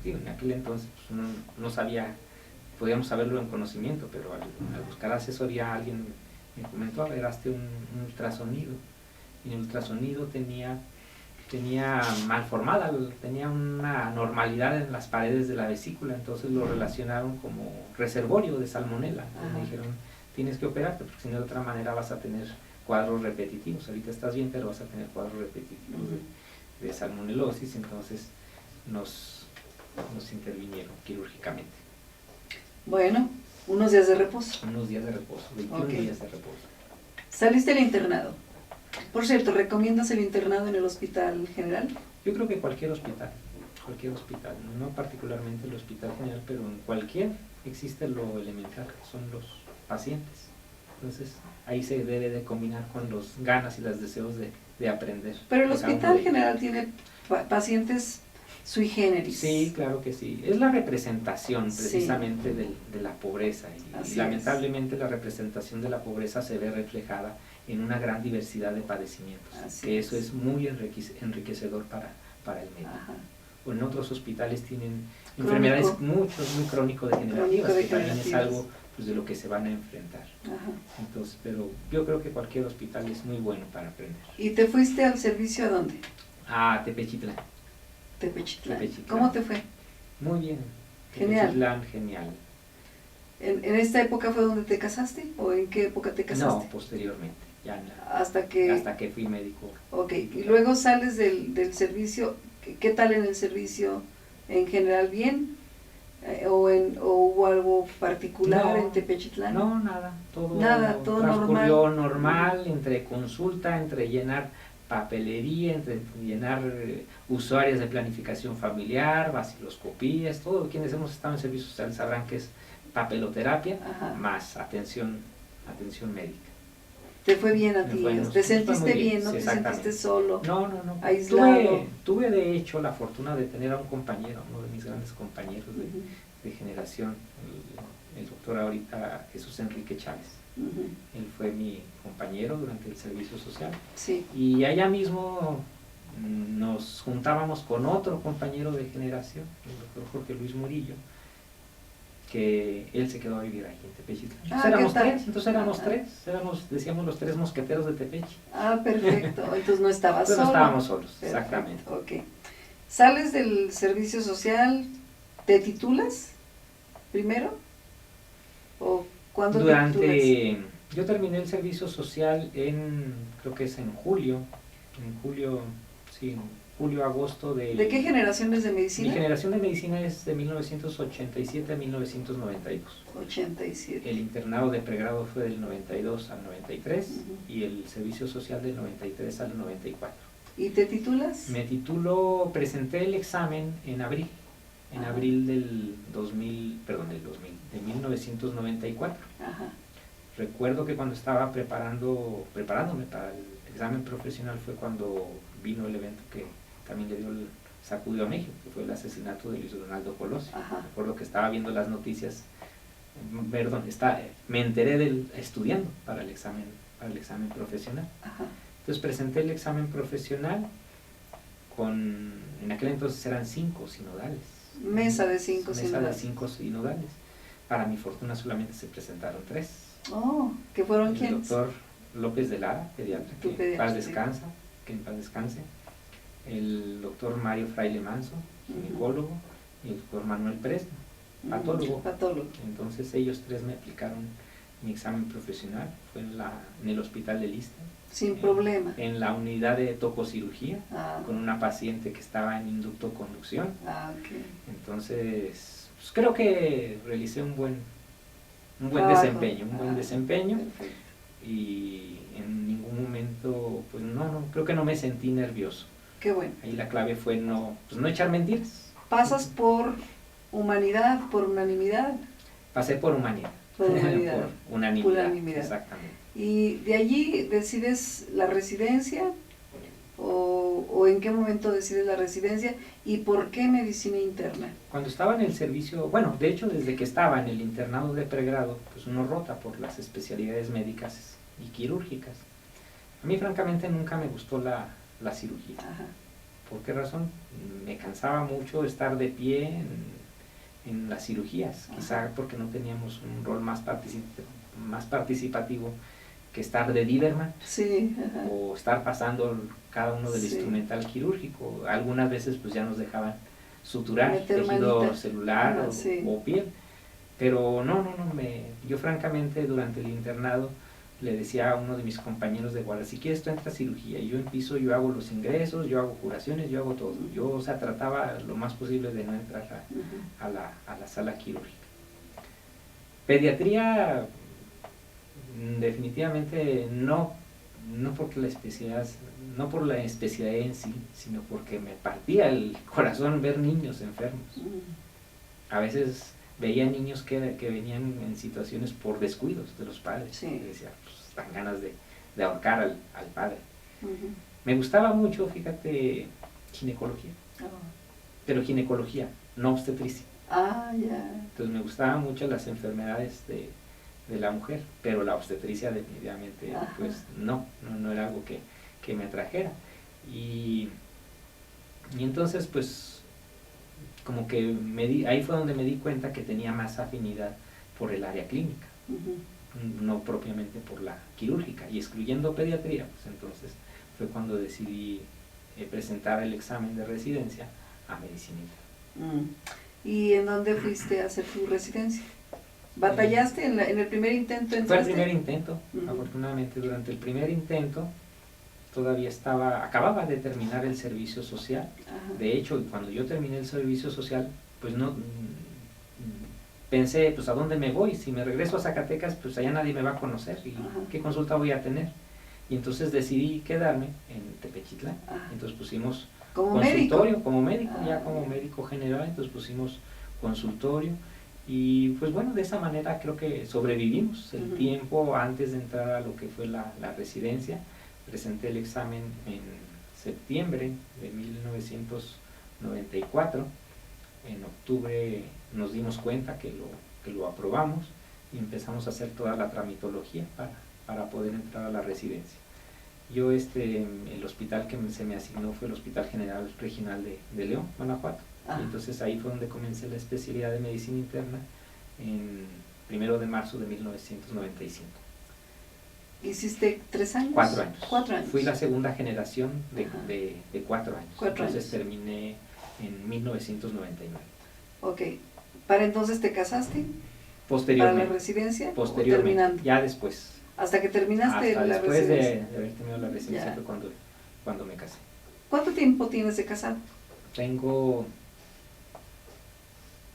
Sí, en aquel entonces pues, uno no sabía, podíamos saberlo en conocimiento, pero al buscar asesoría alguien me comentó, a ver, hazte un ultrasonido. Y el ultrasonido tenía mal formada, tenía una anormalidad en las paredes de la vesícula, entonces lo relacionaron como reservorio de salmonela. Me dijeron, tienes que operarte, porque si no de otra manera vas a tener cuadros repetitivos. Ahorita estás bien, pero vas a tener cuadros repetitivos de salmonelosis, entonces nos intervinieron quirúrgicamente. Bueno, unos días de reposo. Unos días de reposo, 21 días de reposo. ¿Saliste del internado? Por cierto, ¿recomiendas el internado en el hospital general? Yo creo que cualquier hospital, no particularmente el hospital general, pero en cualquier existe lo elemental, que son los pacientes. Entonces, ahí se debe de combinar con los ganas y los deseos de aprender. Pero el hospital general tiene pacientes sui generis. Sí, claro que sí. Es la representación precisamente de la pobreza y lamentablemente la representación de la pobreza se ve reflejada en una gran diversidad de padecimientos, eso es muy enriquecedor para el médico. O en otros hospitales tienen enfermedades muy crónico-degenerativas, que también es algo pues, de lo que se van a enfrentar. Entonces, pero yo creo que cualquier hospital es muy bueno para aprender. ¿Y te fuiste al servicio a dónde? A Tepechitlán. Tepechitlán. ¿Cómo te fue? Muy bien. Genial. Tepechitlán, genial. ¿En esta época fue donde te casaste? ¿O en qué época te casaste? No, posteriormente. Ya hasta que fui médico. Ok, y luego sales del servicio. ¿Qué tal en el servicio en general? ¿Bien? ¿O hubo algo particular en Tepechitlán? No, nada, todo transcurrió normal, entre consulta, entre llenar papelería, entre llenar usuarios de planificación familiar, vaciloscopías, todo quienes hemos estado en servicio social sabrán que es papeloterapia más atención médica. ¿Te fue bien a ti? ¿Te sentiste bien? ¿No te sentiste solo? No. Aislado. Tuve de hecho la fortuna de tener a un compañero, uno de mis grandes compañeros de generación, el doctor ahorita Jesús Enrique Chávez. Él fue mi compañero durante el servicio social. Y allá mismo nos juntábamos con otro compañero de generación, el doctor Jorge Luis Murillo, que él se quedó a vivir aquí en Tepechitlán. Entonces éramos tres, decíamos los tres mosqueteros de Tepechi. Perfecto, entonces no estabas solo. No estábamos solos, perfecto. Exactamente. Ok. Sales del servicio social, ¿te titulas primero? ¿O cuándo te titulas? Yo terminé el servicio social creo que es en julio, agosto de... ¿De qué generación es de medicina? Mi generación de medicina es de 1987 a 1992. 87. El internado de pregrado fue del 92 al 93 y el servicio social del 93 al 94. ¿Y te titulas? Me titulo, presenté el examen en abril, del 1994. Recuerdo que cuando estaba preparándome para el examen profesional fue cuando vino el evento que también le dio el sacudió a México, que fue el asesinato de Luis Donaldo Colosio. Recuerdo que estaba viendo las noticias, me enteré estudiando para el examen profesional. Entonces presenté el examen profesional en aquel entonces eran 5 sinodales. Mesa de 5 sinodales. Para mi fortuna solamente se presentaron 3. ¿Que fueron quiénes? El doctor López de Lara, pediatra, que en paz descanse. El doctor Mario Fraile Manso, ginecólogo, y el doctor Manuel Pérez, patólogo. Entonces ellos 3 me aplicaron mi examen profesional, fue en el hospital de Lista. Sin problema. En la unidad de tococirugía, con una paciente que estaba en inductoconducción. Entonces, pues creo que realicé un buen desempeño. Perfecto. Y creo que no me sentí nervioso. Qué bueno. Ahí la clave fue no, pues no echar mentiras. Pasas por humanidad, por unanimidad. Pasé por humanidad. Por humanidad. Por unanimidad. Unanimidad. Exactamente. ¿Y de allí decides la residencia? ¿O en qué momento decides la residencia? ¿Y por qué medicina interna? Cuando estaba en el servicio, bueno, de hecho desde que estaba en el internado de pregrado, pues uno rota por las especialidades médicas y quirúrgicas. A mí francamente nunca me gustó la cirugía. Ajá. ¿Por qué razón? Me cansaba mucho estar de pie en las cirugías, quizá porque no teníamos un rol más participativo que estar de Biberman, sí, ajá, o estar pasando cada uno del sí, instrumental quirúrgico. Algunas veces pues ya nos dejaban suturar meter tejido manita, celular ajá, sí, o piel, pero no, yo francamente durante el internado le decía a uno de mis compañeros de guardia, si quieres tú entras a cirugía, y yo empiezo, yo hago los ingresos, yo hago curaciones, yo hago todo. Yo, o sea, trataba lo más posible de no entrar a la sala quirúrgica. Pediatría, definitivamente no porque la especialidad, no por la especialidad en sí, sino porque me partía el corazón ver niños enfermos. A veces veía niños que venían en situaciones por descuidos de los padres. Sí. Y decía, pues dan ganas de ahorcar al padre. Me gustaba mucho, fíjate, ginecología, pero ginecología, no obstetricia. Ah, ya. Entonces me gustaban mucho las enfermedades de la mujer, pero la obstetricia definitivamente pues no era algo que me atrajera. Y entonces pues como que ahí fue donde me di cuenta que tenía más afinidad por el área clínica, no propiamente por la quirúrgica, y excluyendo pediatría, pues entonces fue cuando decidí presentar el examen de residencia a medicina interna. ¿Y en dónde fuiste a hacer tu residencia? ¿Batallaste en el primer intento? ¿Entraste? Fue el primer intento, afortunadamente. Durante el primer intento todavía acababa de terminar el servicio social. Ajá. De hecho, cuando yo terminé el servicio social, pues no pensé, pues ¿a dónde me voy? Si me regreso a Zacatecas, pues allá nadie me va a conocer, y ¿qué consulta voy a tener? Y entonces decidí quedarme en Tepechitlán. Entonces pusimos consultorio, como médico, ya como médico general, entonces pusimos consultorio. Y pues bueno, de esa manera creo que sobrevivimos el tiempo antes de entrar a lo que fue la residencia. Presenté el examen en septiembre de 1994. En octubre nos dimos cuenta que lo aprobamos y empezamos a hacer toda la tramitología para poder entrar a la residencia. Yo el hospital que se me asignó fue el Hospital General Regional de León, Guanajuato. Y entonces ahí fue donde comencé la especialidad de medicina interna en 1 de marzo de 1995. ¿Hiciste 3 años? 4 años. 4 años. Fui la segunda generación de 4 años. 4 entonces años. Terminé en 1999. Ok. ¿Para entonces te casaste? Posteriormente. ¿Para la residencia? Posteriormente. ¿O terminando? Ya después. ¿Hasta que terminaste Hasta la después residencia? de haber terminado la residencia Ya. fue cuando me casé. ¿Cuánto tiempo tienes de casado? Tengo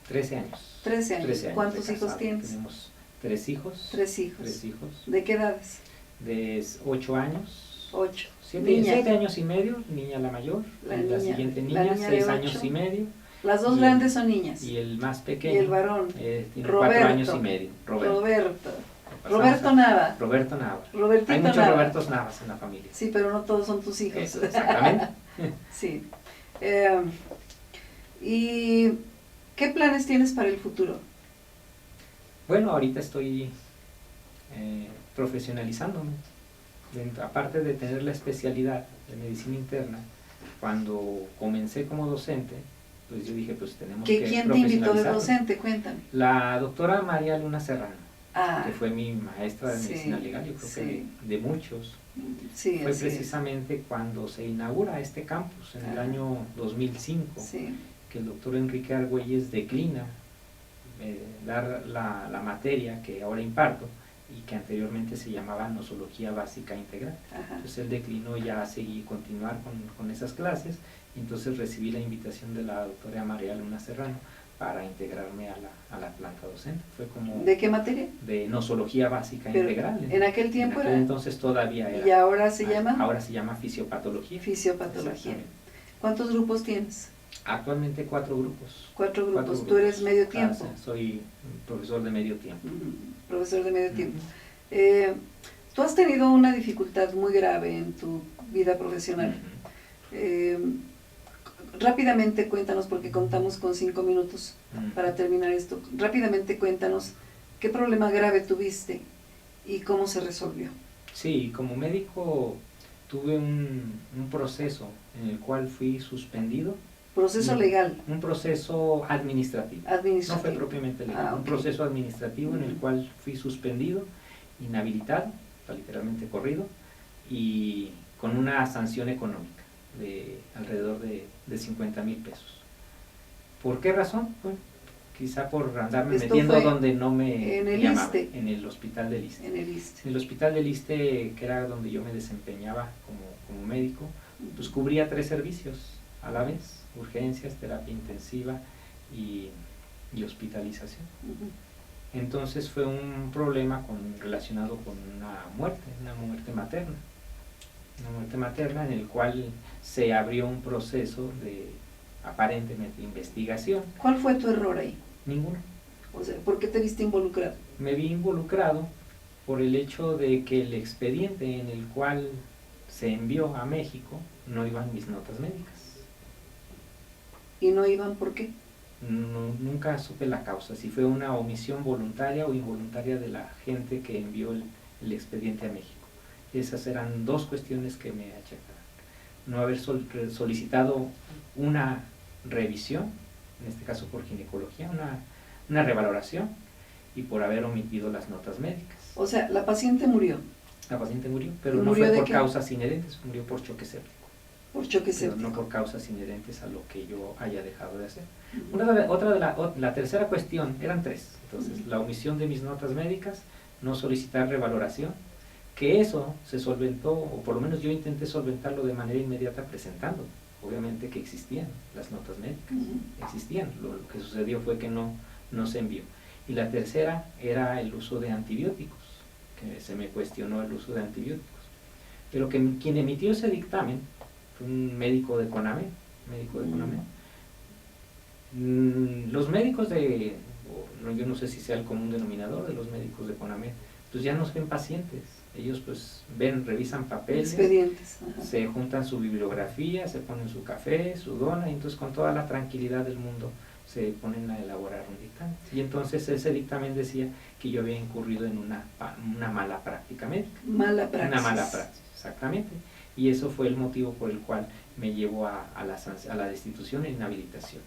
13 años. 13 años. 13 años ¿Cuántos de hijos casado. tienes? Tenemos 3 hijos. 3 hijos. 3 hijos. ¿De qué edades? De 8 años. 8. 7 años y medio, niña la mayor. La siguiente niña, 6 años y medio. Las dos grandes son niñas. Y el más pequeño. Y el varón. Tiene Roberto. 4 años y medio. Roberto Nava. Roberto Nava. Robertito Hay muchos Nava. Robertos Navas en la familia. Sí, pero no todos son tus hijos. Eso, exactamente. Sí. ¿Y qué planes tienes para el futuro? Bueno, ahorita estoy profesionalizándome. Aparte de tener la especialidad de medicina interna, cuando comencé como docente, pues yo dije, pues tenemos que ¿Quién te invitó de profesionalizarnos. docente? Cuéntame. La doctora María Luna Serrano, que fue mi maestra de sí, medicina legal, yo creo que de muchos. Sí, Fue precisamente cuando se inaugura este campus, en el año 2005, que el doctor Enrique Argüelles declina dar la materia que ahora imparto y que anteriormente se llamaba Nosología Básica Integral. Entonces él declinó ya continuar con esas clases, y entonces recibí la invitación de la doctora María Luna Serrano para integrarme a la planta docente. Fue como ¿De qué materia? de nosología básica Pero integral. en aquel tiempo en aquel era. entonces todavía era. ¿Y ahora se llama? Ahora se llama fisiopatología. Fisiopatología. Exactamente. ¿Cuántos grupos tienes? Actualmente 4 grupos. 4 grupos. ¿Tú eres medio tiempo? Soy profesor de medio tiempo. Profesor de medio tiempo. Tú has tenido una dificultad muy grave en tu vida profesional. Rápidamente cuéntanos, porque contamos con 5 minutos para terminar esto. Rápidamente cuéntanos qué problema grave tuviste y cómo se resolvió. Sí, como médico tuve un proceso en el cual fui suspendido. ¿Proceso legal? Un proceso administrativo. No fue propiamente legal. Un proceso administrativo en el cual fui suspendido, inhabilitado, literalmente corrido, y con una sanción económica de alrededor de 50,000 pesos. ¿Por qué razón? Bueno, quizá por andarme metiendo donde no me llamaba, en el hospital del ISSSTE. En el ISSSTE. En el hospital del ISSSTE, que era donde yo me desempeñaba como médico, pues cubría 3 servicios a la vez: urgencias, terapia intensiva y hospitalización. Entonces fue un problema relacionado con una muerte materna. Una muerte materna en el cual se abrió un proceso de, aparentemente, investigación. ¿Cuál fue tu error ahí? Ninguno. O sea, ¿por qué te viste involucrado? Me vi involucrado por el hecho de que el expediente en el cual se envió a México no iban mis notas médicas. ¿Y no iban por qué? Nunca supe la causa, si fue una omisión voluntaria o involuntaria de la gente que envió el expediente a México. Esas eran 2 cuestiones que me achacaban. No haber solicitado una revisión, en este caso por ginecología, una revaloración, y por haber omitido las notas médicas. O sea, la paciente murió. La paciente murió, pero no fue por causas inherentes, murió por choque séptico. Por choque séptico. No por causas inherentes a lo que yo haya dejado de hacer. La tercera cuestión, eran 3. Entonces, la omisión de mis notas médicas, no solicitar revaloración, que eso se solventó, o por lo menos yo intenté solventarlo de manera inmediata presentando. Obviamente que existían las notas médicas, existían. Lo que sucedió fue que no se envió. Y la tercera era el uso de antibióticos, que se me cuestionó el uso de antibióticos. Pero quien emitió ese dictamen fue un médico de CONAME. Los médicos yo no sé si sea el común denominador de los médicos de CONAME, pues ya no ven pacientes. Ellos pues revisan papeles, expedientes, se juntan su bibliografía, se ponen su café, su dona, y entonces con toda la tranquilidad del mundo se ponen a elaborar un dictamen. Y entonces ese dictamen decía que yo había incurrido en una mala práctica médica. Mala praxis. Una mala praxis, exactamente. Y eso fue el motivo por el cual me llevó a la destitución e inhabilitación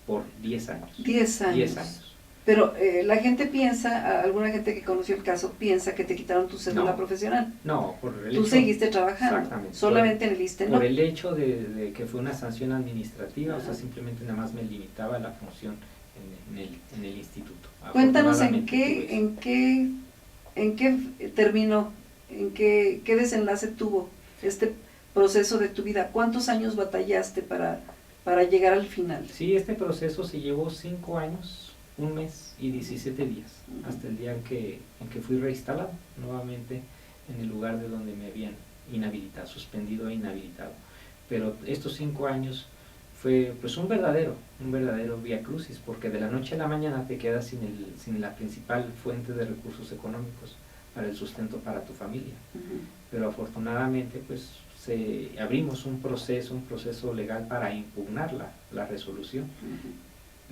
por 10 años. 10 años. 10 años. Pero la gente piensa, alguna gente que conoció el caso piensa que te quitaron tu cédula profesional. No, por el hecho. Tú seguiste trabajando. Exactamente. Solamente en el ISSSTE, ¿no? Por el hecho de que fue una sanción administrativa, o sea, simplemente nada más me limitaba la función en el instituto. Cuéntanos en qué terminó, qué desenlace tuvo este proceso de tu vida. ¿Cuántos años batallaste para llegar al final? Sí, este proceso se llevó 5 años, 1 mes y 17 días, hasta el día en que fui reinstalado nuevamente en el lugar de donde me habían inhabilitado, suspendido e inhabilitado. Pero estos 5 años fue pues un verdadero viacrucis, porque de la noche a la mañana te quedas sin la principal fuente de recursos económicos para el sustento para tu familia. Pero afortunadamente pues abrimos un proceso legal para impugnar la resolución.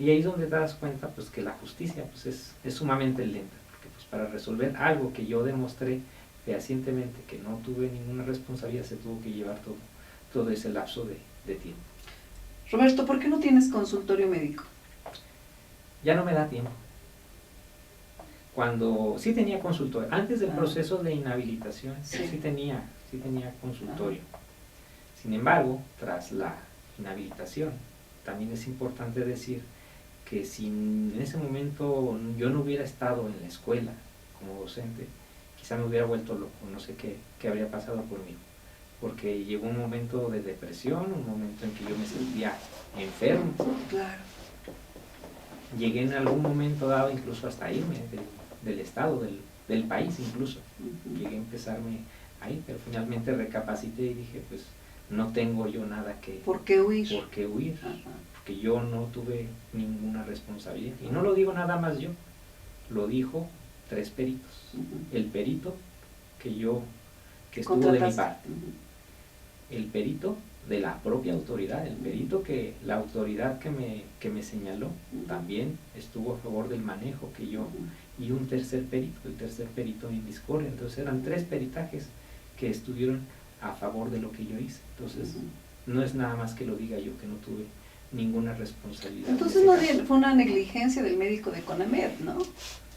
Y ahí es donde te das cuenta pues que la justicia pues es sumamente lenta, porque pues para resolver algo que yo demostré fehacientemente que no tuve ninguna responsabilidad, se tuvo que llevar todo ese lapso de tiempo. Roberto, ¿por qué no tienes consultorio médico? Ya no me da tiempo. Cuando sí tenía consultorio, antes del proceso de inhabilitación, sí tenía consultorio. Sin embargo, tras la inhabilitación, también es importante decir que si en ese momento yo no hubiera estado en la escuela como docente, quizá me hubiera vuelto loco, no sé qué habría pasado conmigo, porque llegó un momento de depresión, un momento en que yo me sentía enfermo. Claro. llegué en algún momento dado incluso hasta irme del estado, del país incluso. Llegué a empezarme ahí, pero finalmente recapacité y dije, pues no tengo yo nada que... ¿Por qué huir? ¿Por qué huir? Porque yo no tuve ninguna responsabilidad. Y no lo digo nada más yo, lo dijo 3 peritos. El perito que estuvo de mi parte. El perito de la propia autoridad, el perito que la autoridad que me señaló también estuvo a favor del manejo que yo, y un tercer perito, el tercer perito en discordia. Entonces eran 3 peritajes que estuvieron a favor de lo que yo hice. Entonces no es nada más que lo diga yo, que no tuve ninguna responsabilidad. Entonces no fue una negligencia del médico de CONAMED, ¿no?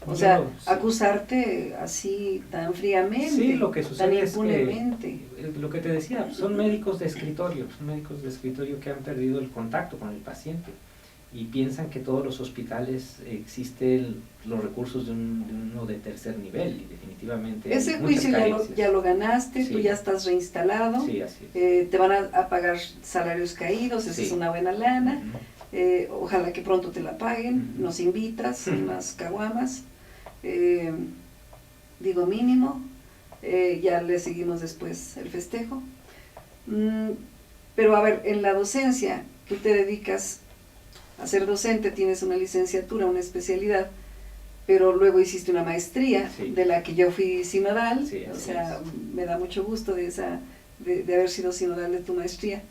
O sea, sí, acusarte así tan fríamente, sí, lo que sucede tan impunemente. Es que, lo que te decía, son médicos de escritorio, que han perdido el contacto con el paciente y piensan que todos los hospitales existen los recursos de uno de tercer nivel, y definitivamente ese juicio ya lo ganaste, sí. Tú ya estás reinstalado, sí, así es. Te van a pagar salarios caídos, esa es una buena lana, ojalá que pronto te la paguen, nos invitas, unas caguamas, digo mínimo, ya le seguimos después el festejo. Pero a ver, en la docencia, tú te dedicas a ser docente, tienes una licenciatura, una especialidad, pero luego hiciste una maestría, sí. De la que yo fui sinodal, sí, o sea, me da mucho gusto de haber sido sinodal de tu maestría.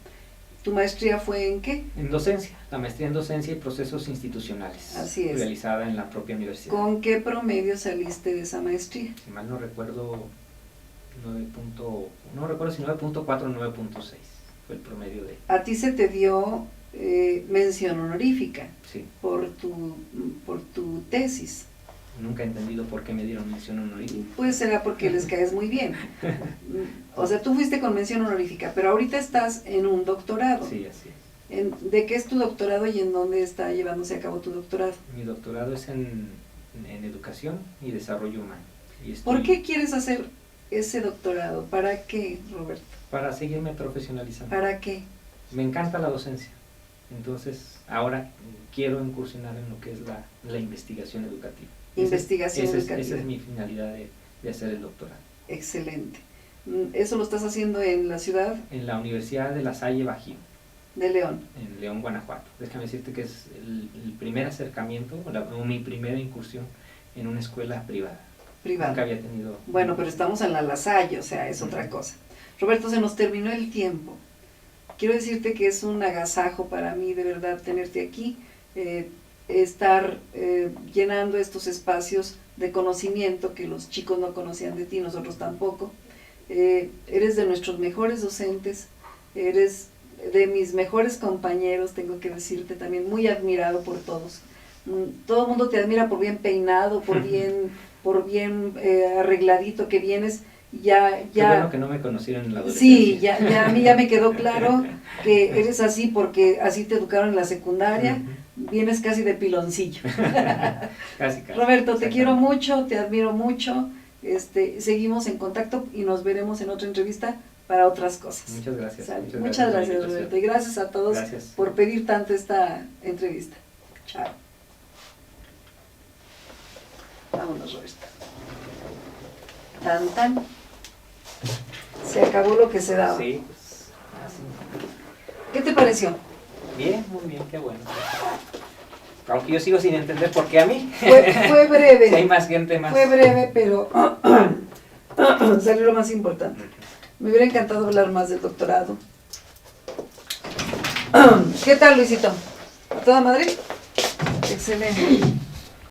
¿Tu maestría fue en qué? En docencia, la maestría en docencia y procesos institucionales. Así es. Realizada en la propia universidad. ¿Con qué promedio saliste de esa maestría? Si mal no recuerdo, 9.4 o 9.6 fue el promedio de... A ti se te dio mención honorífica, sí. por tu tesis. Nunca he entendido por qué me dieron mención honorífica. Pues será porque les caes muy bien. O sea, tú fuiste con mención honorífica, pero ahorita estás en un doctorado. Sí, así es. ¿De qué es tu doctorado y en dónde está llevándose a cabo tu doctorado? Mi doctorado es en educación y desarrollo humano. ¿Por qué quieres hacer ese doctorado? ¿Para qué, Roberto? Para seguirme profesionalizando. ¿Para qué? Me encanta la docencia. Entonces, ahora quiero incursionar en lo que es la investigación educativa. Investigación educativa. Esa es mi finalidad de hacer el doctorado. Excelente. ¿Eso lo estás haciendo en la ciudad? En la Universidad de La Salle Bajío. De León. En León, Guanajuato. Déjame decirte que es el primer acercamiento, o mi primera incursión en una escuela privada. Nunca había tenido... Bueno, pero estamos en la Salle, o sea, es otra cosa. Roberto, se nos terminó el tiempo. Quiero decirte que es un agasajo para mí, de verdad, tenerte aquí, estar llenando estos espacios de conocimiento que los chicos no conocían de ti, nosotros tampoco. Eres de nuestros mejores docentes, eres de mis mejores compañeros, tengo que decirte también, muy admirado por todos. Todo el mundo te admira por bien peinado, por bien arregladito que vienes. Ya, qué bueno que no me conocieron en la adolescencia. Sí, ya a mí ya me quedó claro que eres así porque así te educaron en la secundaria, vienes casi de piloncillo. Casi. Roberto, te quiero mucho, te admiro mucho, seguimos en contacto y nos veremos en otra entrevista para otras cosas. Muchas gracias. Muchas gracias, Roberto, y gracias a todos por pedir tanto esta entrevista. Chao. Vámonos, Roberto. Tan, tan. Se acabó lo que se daba. Sí, pues así. ¿Qué te pareció? Bien, muy bien, qué bueno. Aunque yo sigo sin entender por qué a mí. Fue breve. Si hay más gente más. Fue breve, pero salió lo más importante. Me hubiera encantado hablar más del doctorado. ¿Qué tal, Luisito? ¿A toda madre? Excelente.